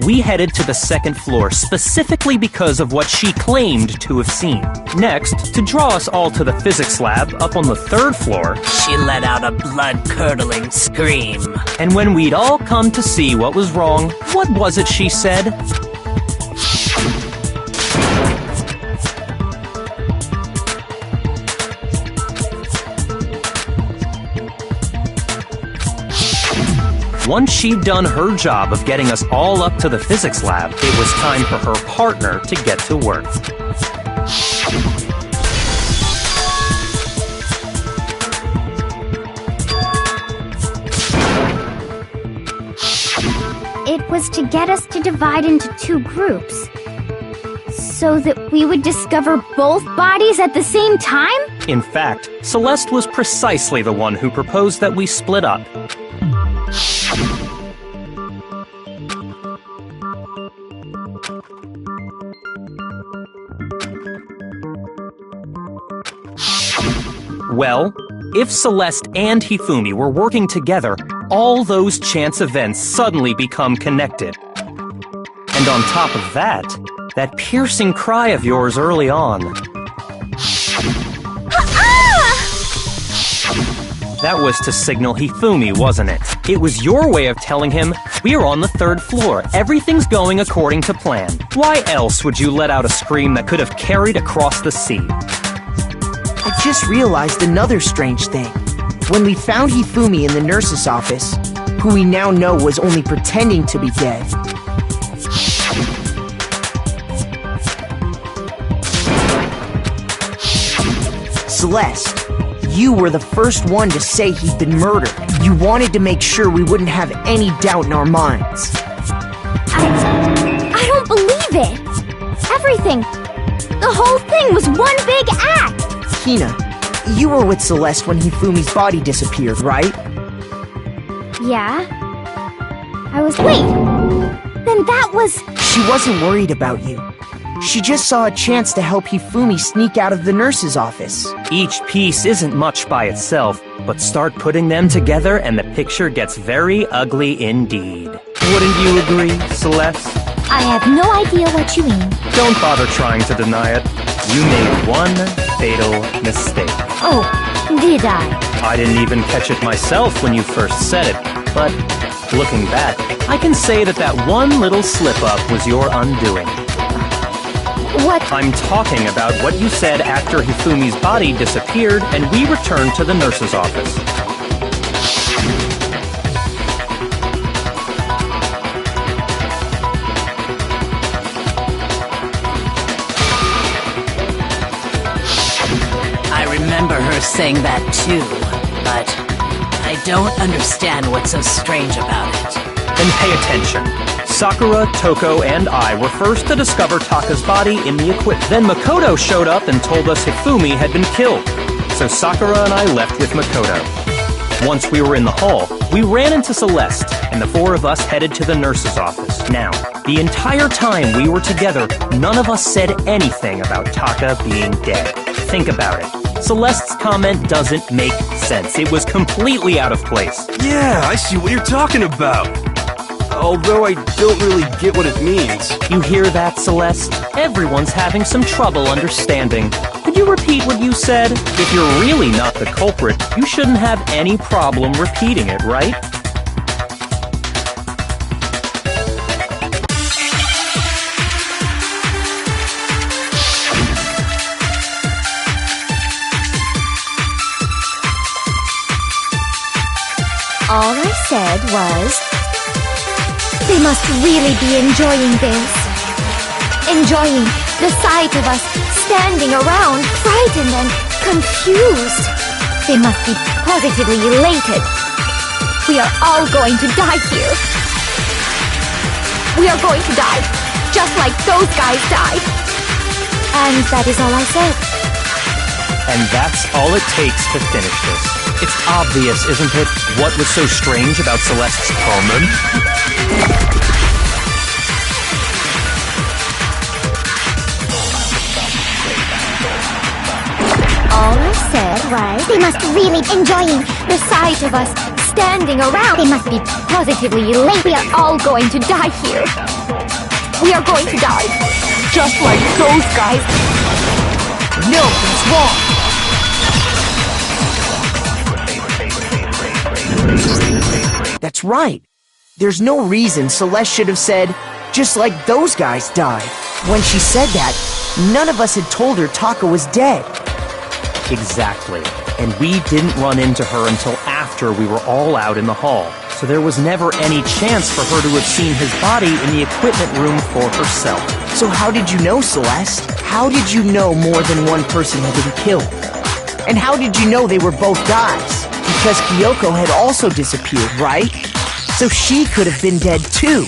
We headed to the second floor specifically because of what she claimed to have seen. Next, to draw us all to the physics lab up on the third floor, She let out a blood-curdling scream. and when we'd all come to see what was wrong, what was it she said? Once she'd done her job of getting us all up to the physics lab, it was time for her partner to get to work. It was to get us to divide into two groups, so that we would discover both bodies at the same time? In fact, Celeste was precisely the one who proposed that we split up. Well, if Celeste and Hifumi were working together, all those chance events suddenly become connected. And on top of that, that piercing cry of yours early on. That was to signal Hifumi, wasn't it? It was your way of telling him, we're on the third floor, everything's going according to plan. Why else would you let out a scream that could have carried across the sea? I just realized another strange thing. When we found Hifumi in the nurse's office, who we now know was only pretending to be dead, Celeste, you were the first one to say he'd been murdered. You wanted to make sure we wouldn't have any doubt in our minds. I don't believe it! Everything! The whole thing was one big act! Hina, you were with Celeste when Hifumi's body disappeared, right? Yeah? I was... Wait! Then that was... She wasn't worried about you. She just saw a chance to help Hifumi sneak out of the nurse's office. Each piece isn't much by itself, but start putting them together and the picture gets very ugly indeed. Wouldn't you agree, Celeste? I have no idea what you mean. Don't bother trying to deny it. You made one fatal mistake. Oh, did I? I didn't even catch it myself when you first said it, but looking back, I can say that that one little slip-up was your undoing. What? I'm talking about what you said after Hifumi's body disappeared and we returned to the nurse's office. I remember her saying that too, but I don't understand what's so strange about it. Then pay attention. Sakura, Toko, and I were first to discover Taka's body in the equipment. Then Makoto showed up and told us Hifumi had been killed. So Sakura and I left with Makoto. Once we were in the hall, we ran into Celeste, and the four of us headed to the nurse's office. Now, the entire time we were together, none of us said anything about Taka being dead. Think about it. Celeste's comment doesn't make sense. It was completely out of place. Yeah, I see what you're talking about. although I don't really get what it means. You hear that, Celeste? Everyone's having some trouble understanding. Could you repeat what you said? If you're really not the culprit, you shouldn't have any problem repeating it, right? All I said was, they must really be enjoying this. Enjoying the sight of us standing around, frightened and confused. They must be positively elated. We are all going to die here. We are going to die, just like those guys died. And that is all I said. And that's all it takes to finish this. It's obvious, isn't it, what was so strange about Celeste's comment? All I said was, they must really enjoying the sight of us standing around. They must be positively elated. We are all going to die here. We are going to die, just like those guys. No, he's wrong. That's right. There's no reason Celeste should have said, just like those guys died. When she said that, none of us had told her Taka was dead. Exactly. And we didn't run into her until after we were all out in the hall. So there was never any chance for her to have seen his body in the equipment room for herself. So how did you know, Celeste? How did you know more than one person had been killed? And how did you know they were both guys? Because Kyoko had also disappeared, right? So she could have been dead too.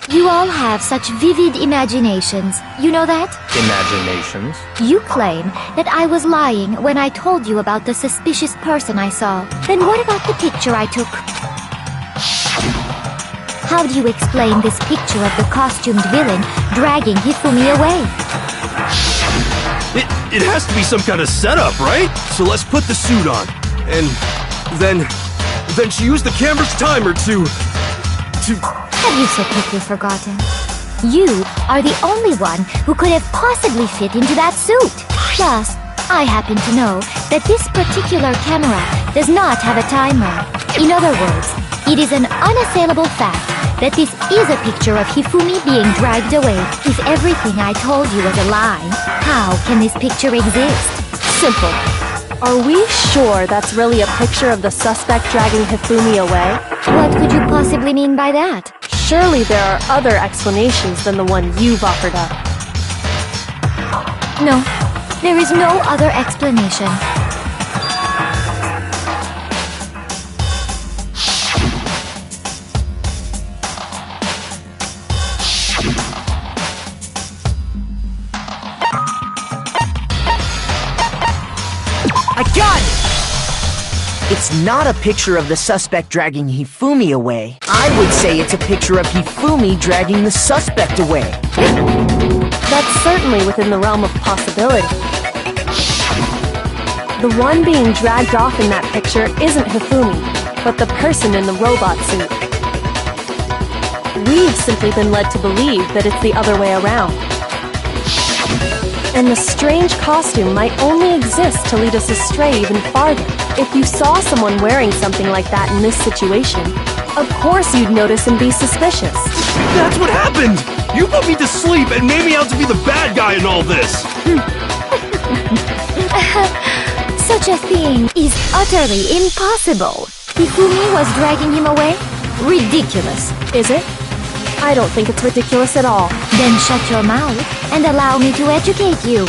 You all have such vivid imaginations. You know that? Imaginations? You claim that I was lying when I told you about the suspicious person I saw. Then what about the picture I took? How do you explain this picture of the costumed villain dragging Hifumi away? It has to be some kind of setup, right? So let's put the suit on. And then she used the camera's timer to... Have you so quickly forgotten? You are the only one who could have possibly fit into that suit. Plus, I happen to know that this particular camera does not have a timer. In other words, it is an unassailable fact that this is a picture of Hifumi being dragged away. If everything I told you was a lie, how can this picture exist? Simple. Are we sure that's really a picture of the suspect dragging Hifumi away? What could you possibly mean by that? Surely there are other explanations than the one you've offered up. No, there is no other explanation. I got it! It's not a picture of the suspect dragging Hifumi away. I would say it's a picture of Hifumi dragging the suspect away. That's certainly within the realm of possibility. The one being dragged off in that picture isn't Hifumi, but the person in the robot suit. We've simply been led to believe that it's the other way around. And the strange costume might only exist to lead us astray even farther. If you saw someone wearing something like that in this situation, of course you'd notice and be suspicious. That's what happened! You put me to sleep and made me out to be the bad guy in all this! Such a thing is utterly impossible. Hifumi was dragging him away? Ridiculous. Is it? I don't think it's ridiculous at all. Then shut your mouth and allow me to educate you.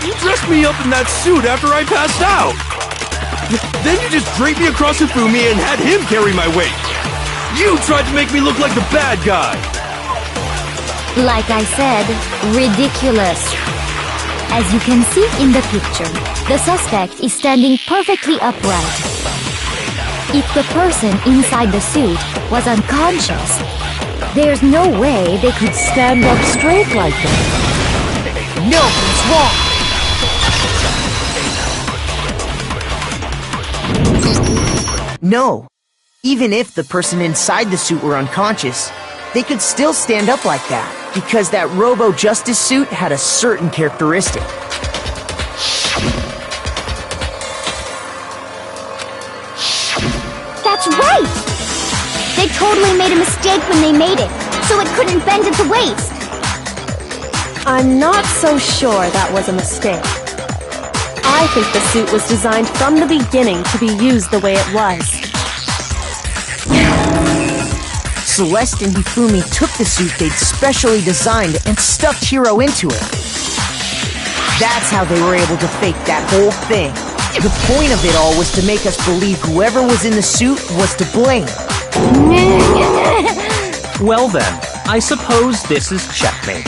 You dressed me up in that suit after I passed out! Then you just draped me across Hifumi and had him carry my weight! You tried to make me look like the bad guy! Like I said, ridiculous. As you can see in the picture, the suspect is standing perfectly upright. If the person inside the suit was unconscious, There's no way they could Stand up straight like that. No, it's wrong. No. Even if the person inside the suit were unconscious, they could still stand up like that, because that Robo-Justice suit had a certain characteristic. That's right! They totally made a mistake when they made it, so it couldn't bend at the waist. I'm not so sure that was a mistake. I think the suit was designed from the beginning to be used the way it was. Celeste and Hifumi took the suit they'd specially designed and stuffed Hiro into it. That's how they were able to fake that whole thing. The point of it all was to make us believe whoever was in the suit was to blame. Well then, I suppose this is checkmate.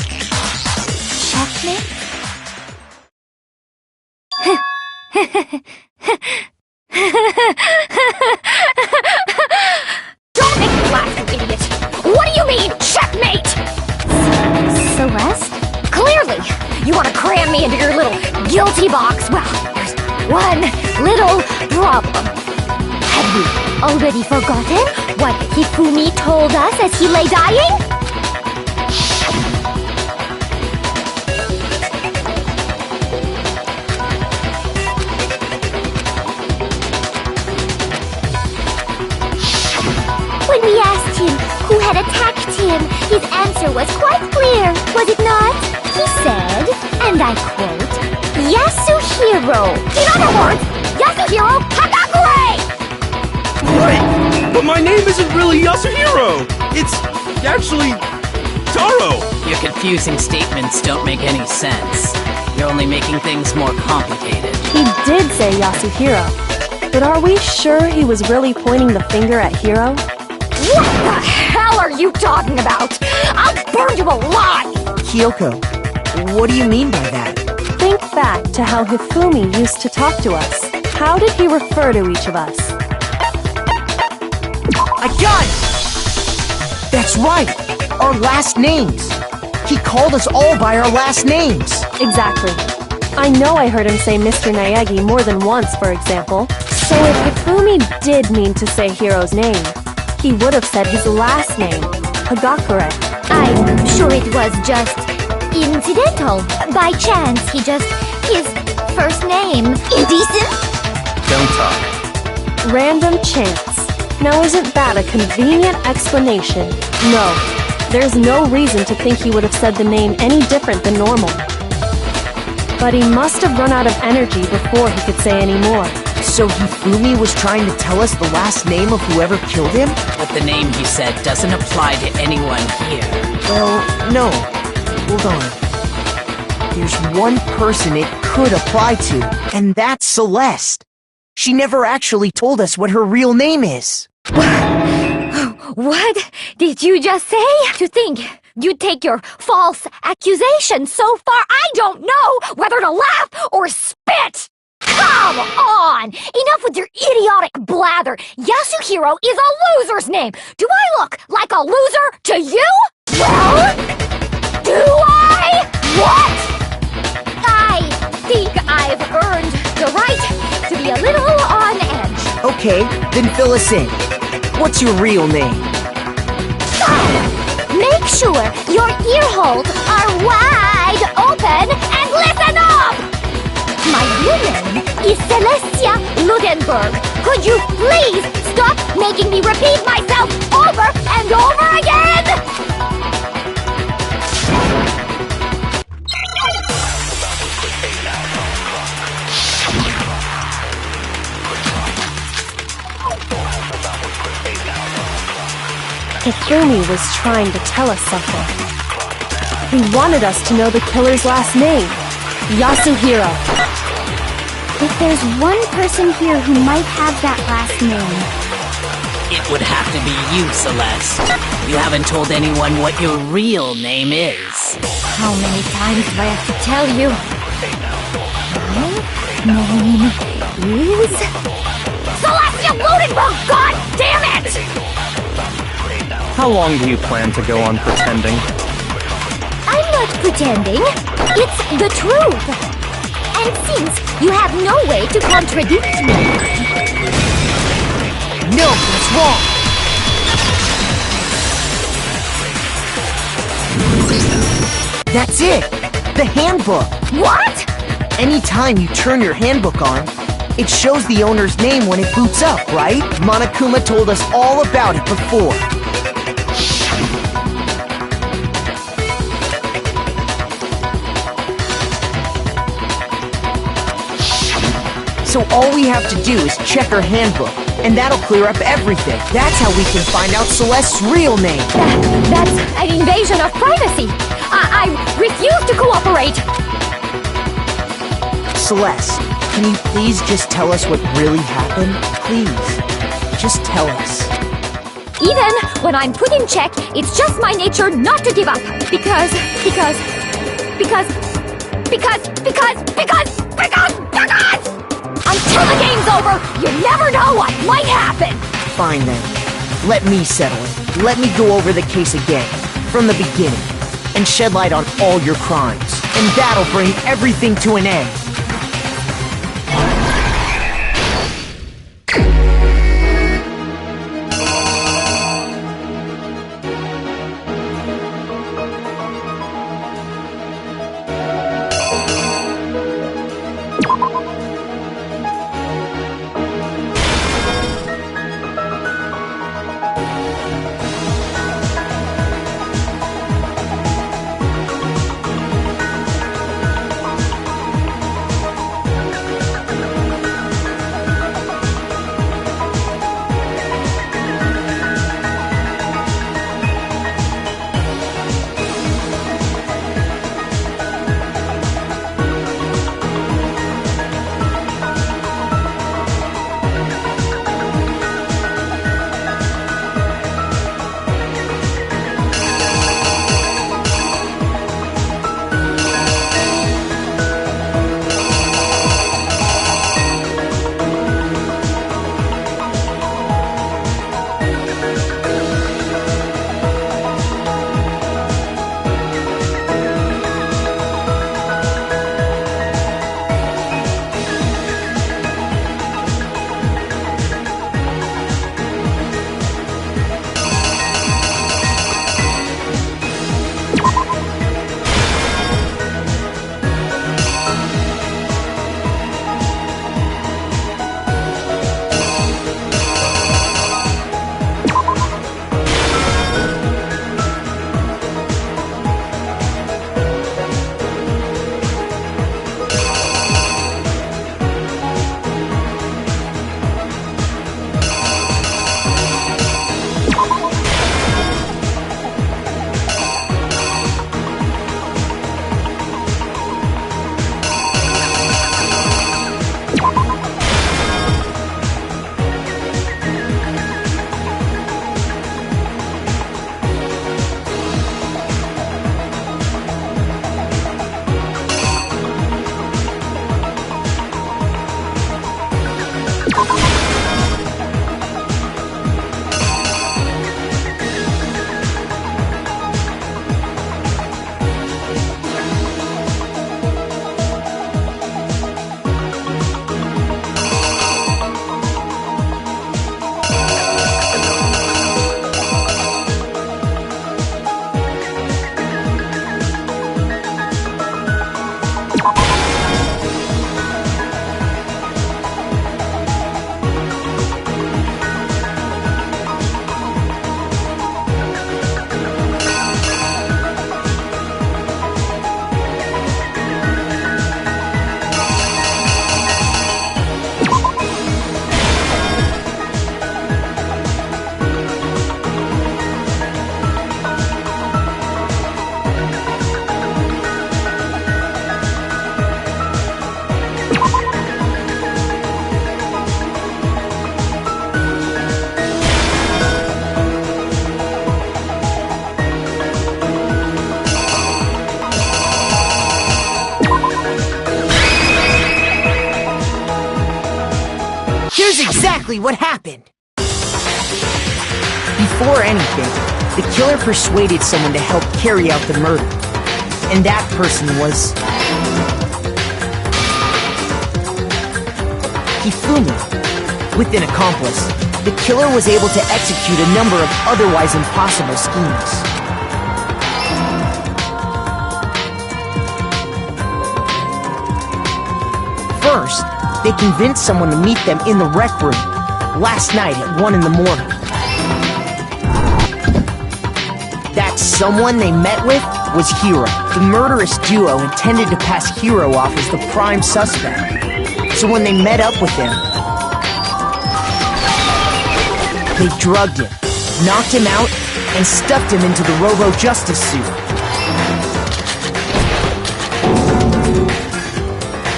Checkmate? Don't make me laugh, you idiot! What do you mean, checkmate? Celeste? Clearly, you want to cram me into your little guilty box. Well, there's one little problem. Have you already forgotten what Hifumi told us as he lay dying? When we asked him who had attacked him, his answer was quite clear, was it not? He said, and I quote, Yasuhiro. In other words, Yasuhiro Hagakure! Right! But my name isn't really Yasuhiro! It's actually Taro! Your confusing statements don't make any sense. You're only making things more complicated. He did say Yasuhiro, but are we sure he was really pointing the finger at Hiro? What the hell are you talking about? I'll burn you alive! Kyoko, what do you mean by that? Think back to how Hifumi used to talk to us. How did he refer to each of us? I got it! That's right! Our last names! He called us all by our last names! Exactly. I know I heard him say Mr. Naegi more than once, for example. So if Hifumi did mean to say Hiro's name, he would have said his last name, Hagakure. I'm sure it was just incidental. By chance, his first name. Indecent? Don't talk. Random chance. Now isn't that a convenient explanation? No. There's no reason to think he would have said the name any different than normal. But he must have run out of energy before he could say any more. So Hifumi was trying to tell us the last name of whoever killed him? But the name he said doesn't apply to anyone here. Well, no. Hold on. There's one person it could apply to, and that's Celeste. She never actually told us what her real name is. What did you just say? To think you'd take your false accusation so far, I don't know whether to laugh or spit! Come on! Enough with your idiotic blather! Yasuhiro is a loser's name! Do I look like a loser to you? Well? Do I? What? I think I've earned the right to be a little on edge. Okay, then fill us in. What's your real name? Make sure your ear holes are wide open and listen up! My real name is Celestia Ludenberg. Could you please stop making me repeat myself over and over again? Hifumi was trying to tell us something. He wanted us to know the killer's last name, Yasuhiro. If there's one person here who might have that last name, It would have to be you, Celeste. You haven't told anyone what your real name is. how many times do I have to tell you? My name is... Celestia Ludenberg, god damn it! How long do you plan to go on pretending? I'm not pretending. It's the truth. And since you have no way to contradict me... No, that's wrong! That's it! The handbook! What? Anytime you turn your handbook on, it shows the owner's name when it boots up, right? Monokuma told us all about it before. So all we have to do is check her handbook, and that'll clear up everything. That's how we can find out Celeste's real name. That's an invasion of privacy. I refuse to cooperate. Celeste, can you please just tell us what really happened? Please, just tell us. Even when I'm put in check, it's just my nature not to give up. Because... Until the game's over, you never know what might happen! Fine then. Let me settle it. Let me go over the case again, from the beginning, and shed light on all your crimes. And that'll bring everything to an end. Here's exactly what happened. Before anything, the killer persuaded someone to help carry out the murder. And that person was... Hifumi. With an accomplice, the killer was able to execute a number of otherwise impossible schemes. First, they convinced someone to meet them in the rec room last night at 1 in the morning. That someone they met with was Hiro. The murderous duo intended to pass Hiro off as the prime suspect. So when they met up with him, they drugged him, knocked him out, and stuffed him into the Robo-Justice suit.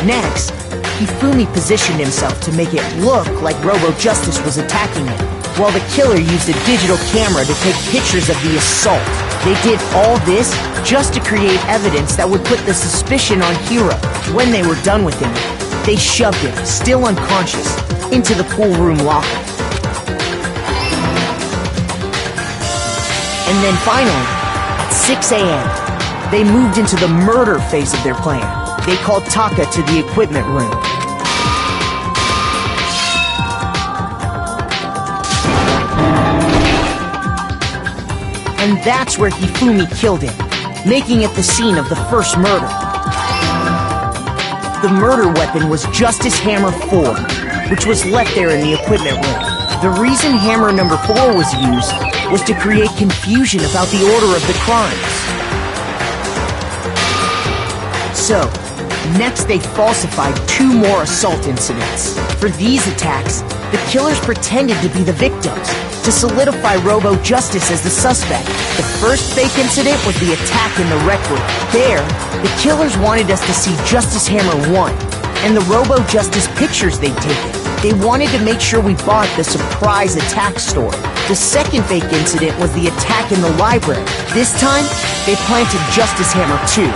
Next, Hifumi positioned himself to make it look like Robo-Justice was attacking him, while the killer used a digital camera to take pictures of the assault. They did all this just to create evidence that would put the suspicion on Hiro. When they were done with him, they shoved him, still unconscious, into the pool room locker. And then finally, at 6 a.m., they moved into the murder phase of their plan. They called Taka to the equipment room. And that's where Hifumi killed him, making it the scene of the first murder. The murder weapon was Justice Hammer 4, which was left there in the equipment room. The reason Hammer number 4 was used was to create confusion about the order of the crimes. So, next they falsified 2 more assault incidents. For these attacks, the killers pretended to be the victims, to solidify Robo-Justice as the suspect. The first fake incident was the attack in the rec room. There, the killers wanted us to see Justice Hammer 1, and the Robo-Justice pictures they'd taken. They wanted to make sure we bought the surprise attack story. The second fake incident was the attack in the library. This time, they planted Justice Hammer 2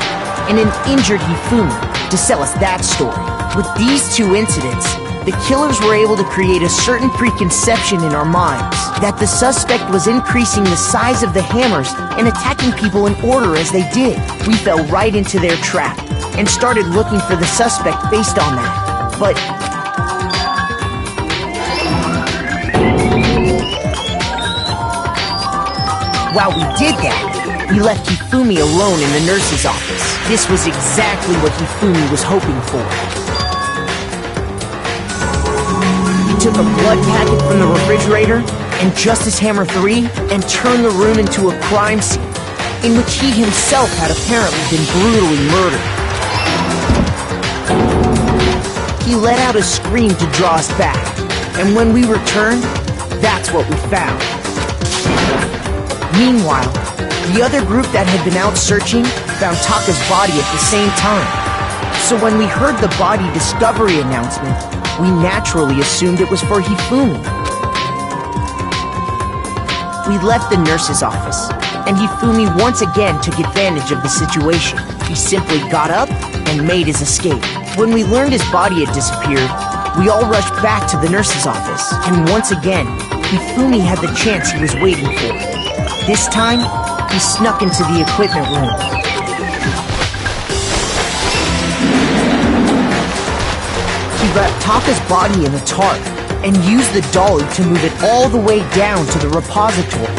and an injured Hifumi to sell us that story. With these 2 incidents, the killers were able to create a certain preconception in our minds that the suspect was increasing the size of the hammers and attacking people in order as they did. We fell right into their trap and started looking for the suspect based on that. But while we did that, we left Hifumi alone in the nurse's office. This was exactly what Hifumi was hoping for. He took a blood packet from the refrigerator and Justice Hammer 3 and turned the room into a crime scene in which he himself had apparently been brutally murdered. He let out a scream to draw us back, and when we returned, that's what we found. Meanwhile, the other group that had been out searching found Taka's body at the same time. So when we heard the body discovery announcement, we naturally assumed it was for Hifumi. We left the nurse's office, and Hifumi once again took advantage of the situation. He simply got up and made his escape. When we learned his body had disappeared, we all rushed back to the nurse's office, and once again, Hifumi had the chance he was waiting for. This time, he snuck into the equipment room. He wrapped Taka's body in a tarp and used the dolly to move it all the way down to the repository.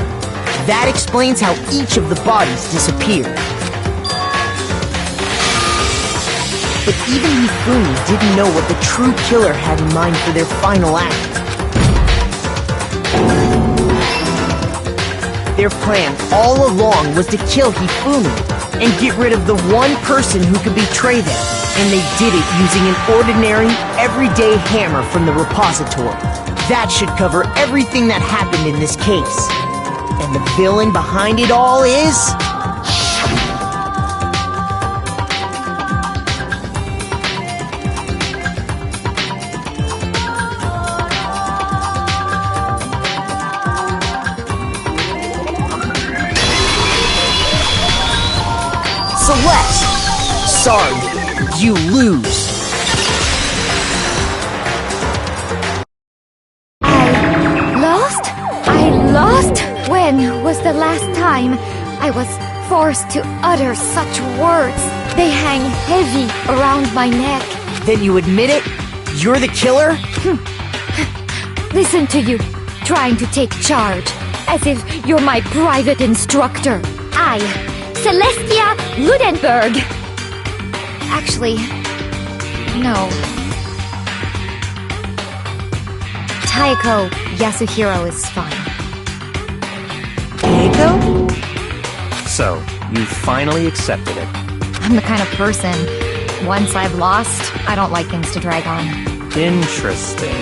That explains how each of the bodies disappeared. But even Hifumi didn't know what the true killer had in mind for their final act. Their plan all along was to kill Hifumi and get rid of the one person who could betray them. And they did it using an ordinary, everyday hammer from the repository. That should cover everything that happened in this case. And the villain behind it all is... Celeste! Sorry, you lose. I lost? When was the last time I was forced to utter such words. They hang heavy around my neck. Then you admit it? You're the killer? Listen to you, trying to take charge, as if you're my private instructor. I, Celestia Ludenberg. Actually, no. Taiko Yasuhiro is fine. Taiko? So, you finally accepted it. I'm the kind of person, once I've lost, I don't like things to drag on. Interesting.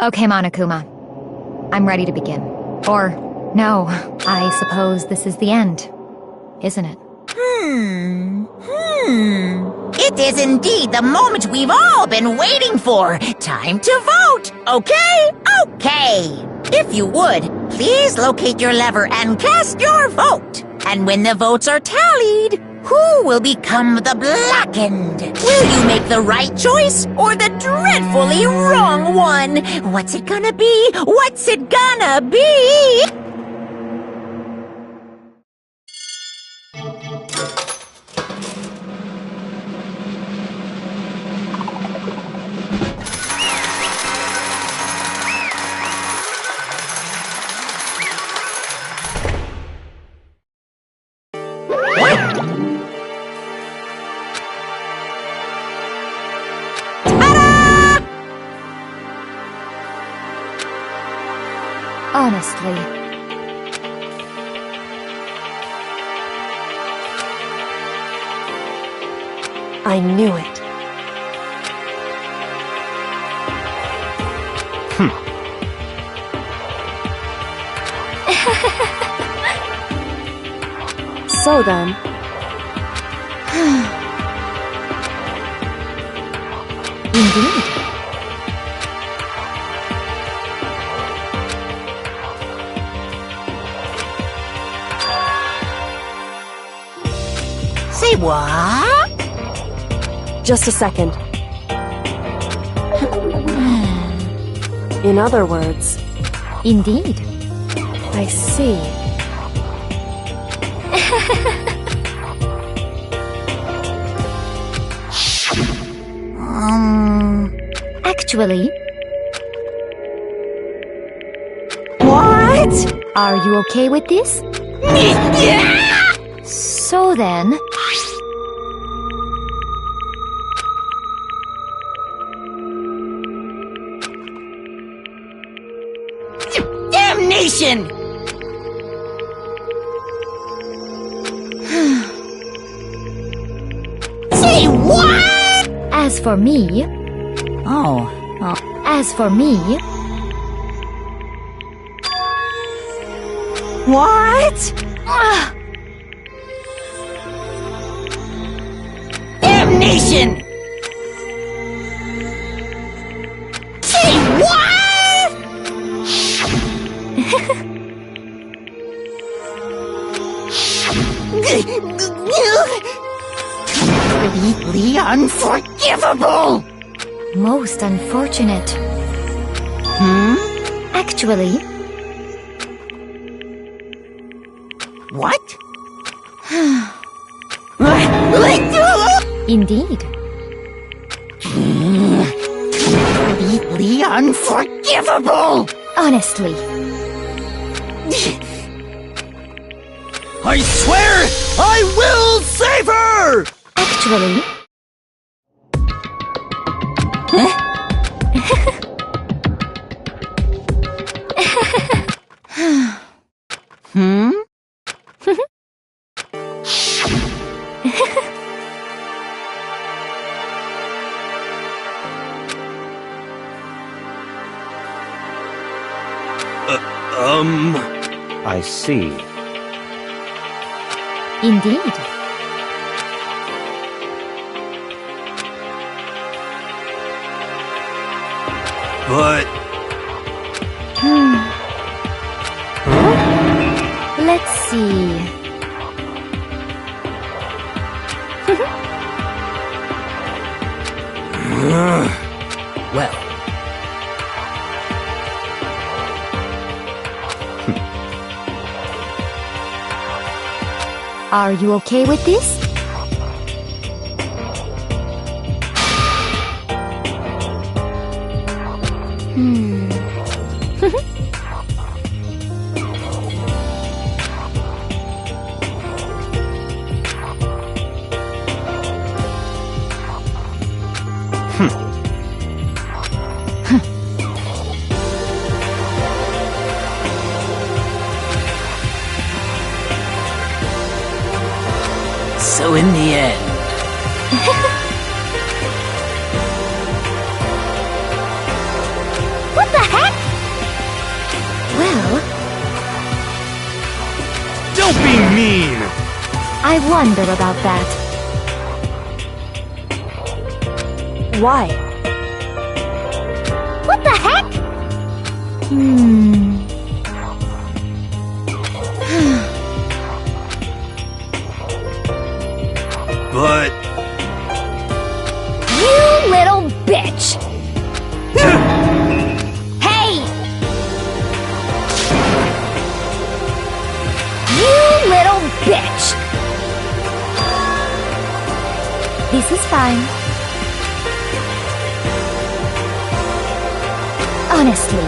Okay, Monokuma. I'm ready to begin. Or, no, I suppose this is the end, isn't it? It is indeed the moment we've all been waiting for. Time to vote. Okay? Okay. If you would, please locate your lever and cast your vote. And when the votes are tallied, who will become the blackened? Will you make the right choice or the dreadfully wrong one? What's it gonna be? What's it gonna be? Honestly. I knew it. So then... Indeed. Say what? Just a second. In other words... Indeed. I see. Actually... What? Are you okay with this? So then... Damnation! Say what? As for me... As for me... What? Damnation! Say what? Completely unforgivable! Most unfortunate. Actually... What? Indeed. Completely unforgivable! Honestly. I swear I will save her! Actually... I see. Indeed. But see. Well, Are you okay with this? so in the end, What the heck? Well, Don't be mean! I wonder about that. Why? What the heck? But... You little bitch! Hey! You little bitch! This is fine. Honestly.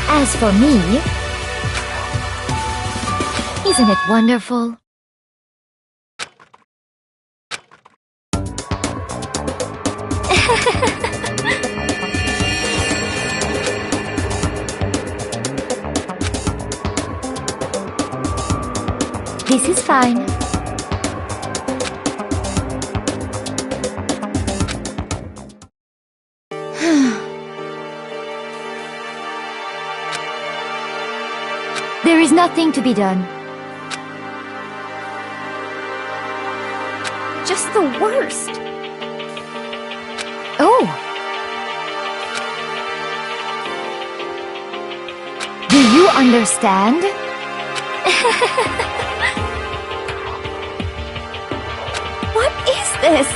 As for me, isn't it wonderful? This is fine. There is nothing to be done. Just the worst. Oh! Do you understand? What is this?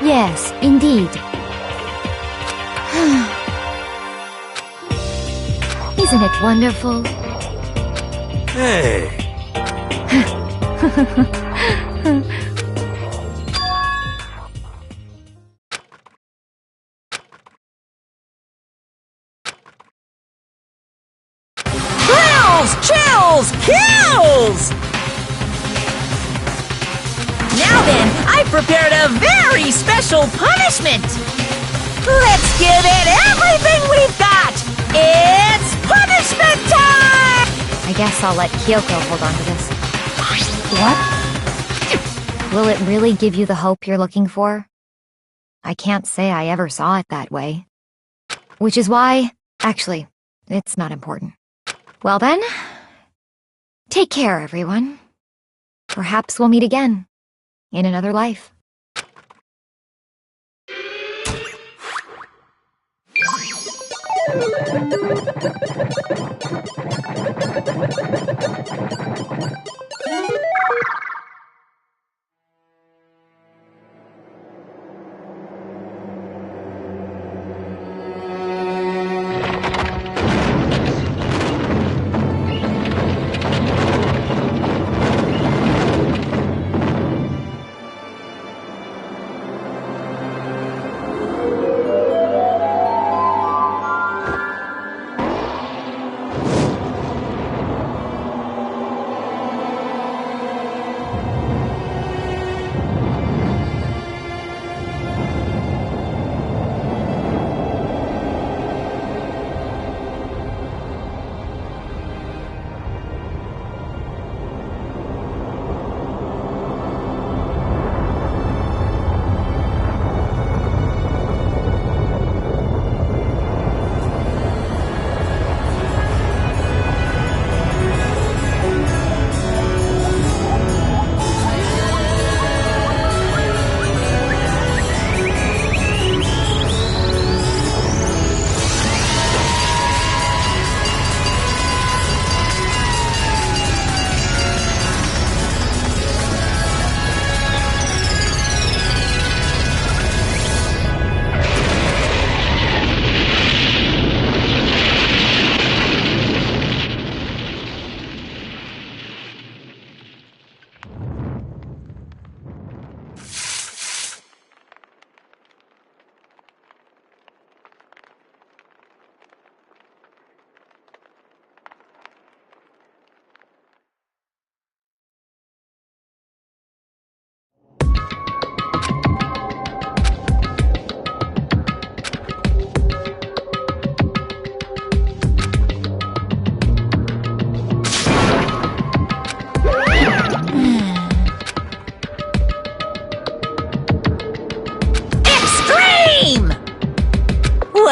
Yes, indeed. Isn't it wonderful? Hey... Chills! Kills! Now then, I've prepared a very special punishment! Let's give it everything we've got! It's punishment time! I guess I'll let Kyoko hold on to this. What? Will it really give you the hope you're looking for? I can't say I ever saw it that way. Which is why... Actually, it's not important. Well then, take care, everyone. Perhaps we'll meet again, in another life.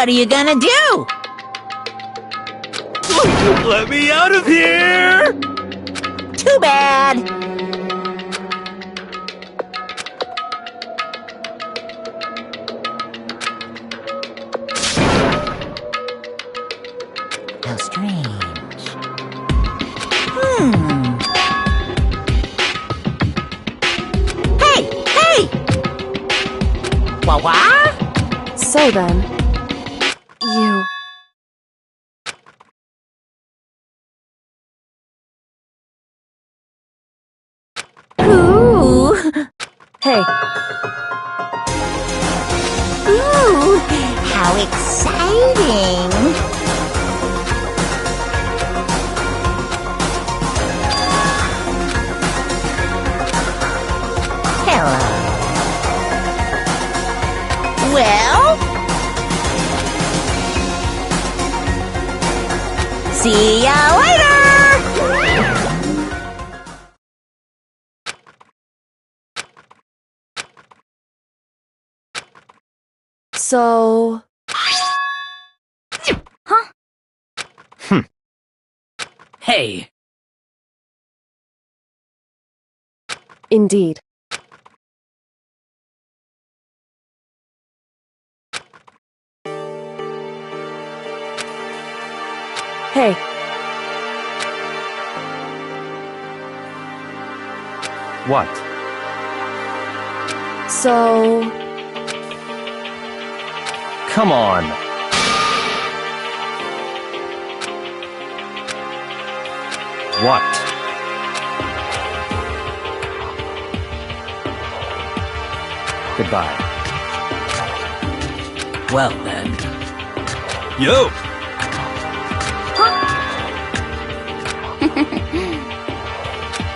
What are you gonna do? Let me out of here! Too bad. How strange. Hey! Wah-wah? So then, you... Ooh! Hey, Ooh! How exciting! Hello. Well? See ya later! so... Hey, Indeed. Hey, What? so... Come on. What? Goodbye. well then. Yo!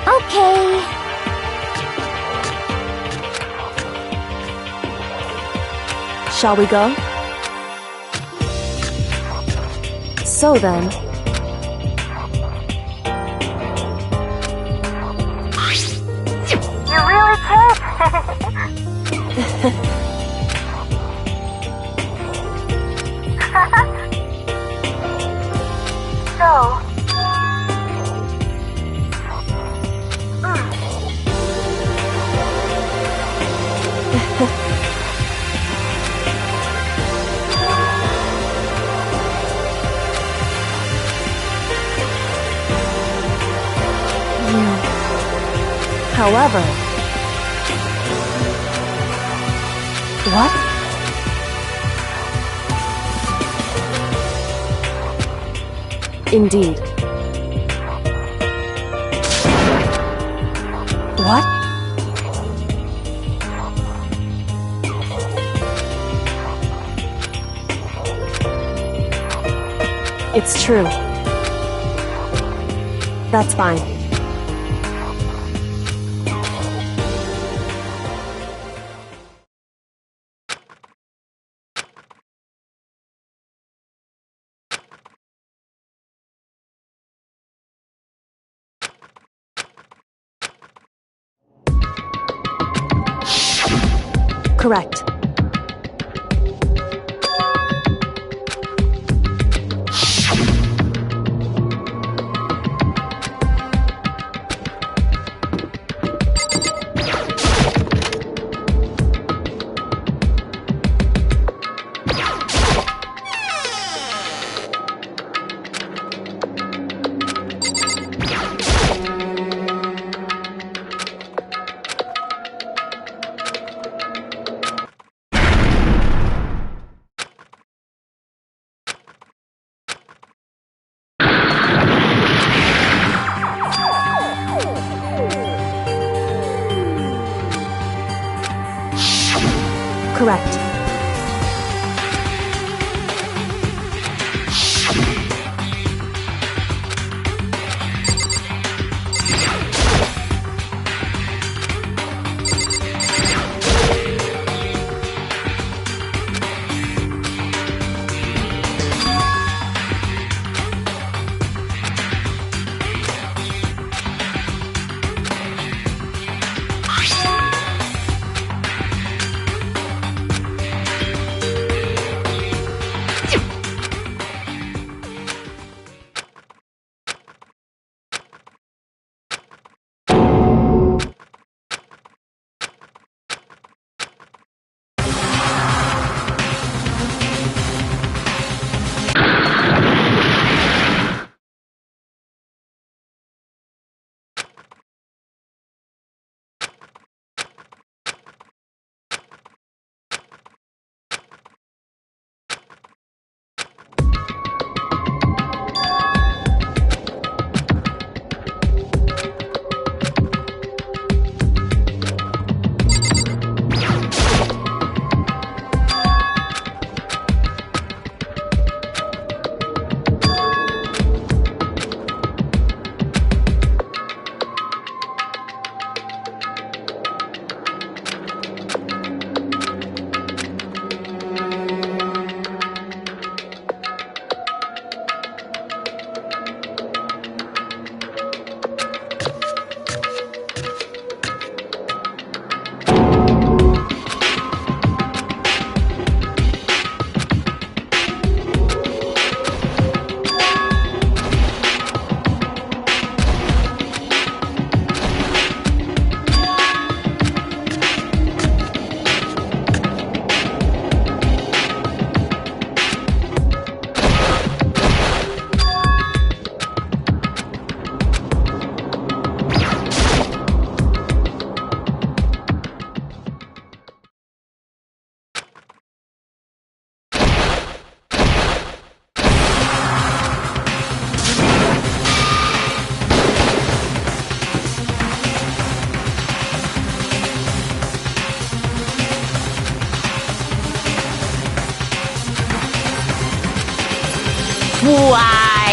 Okay. Shall we go? So then, You really could. So, however... What? Indeed. What? It's true. That's fine. Correct. Correct.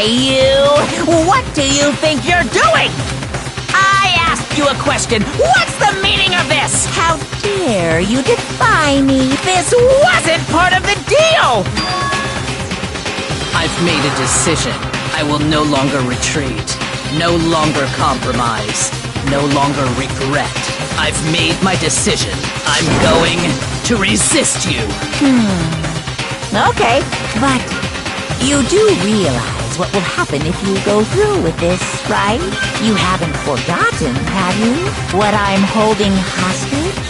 Hey, you! What do you think you're doing? I asked you a question. What's the meaning of this? How dare you defy me? This wasn't part of the deal! I've made a decision. I will no longer retreat, no longer compromise, no longer regret. I've made my decision. I'm going to resist you. Okay, but you do realize what will happen if you go through with this, right? You haven't forgotten, have you? What I'm holding hostage?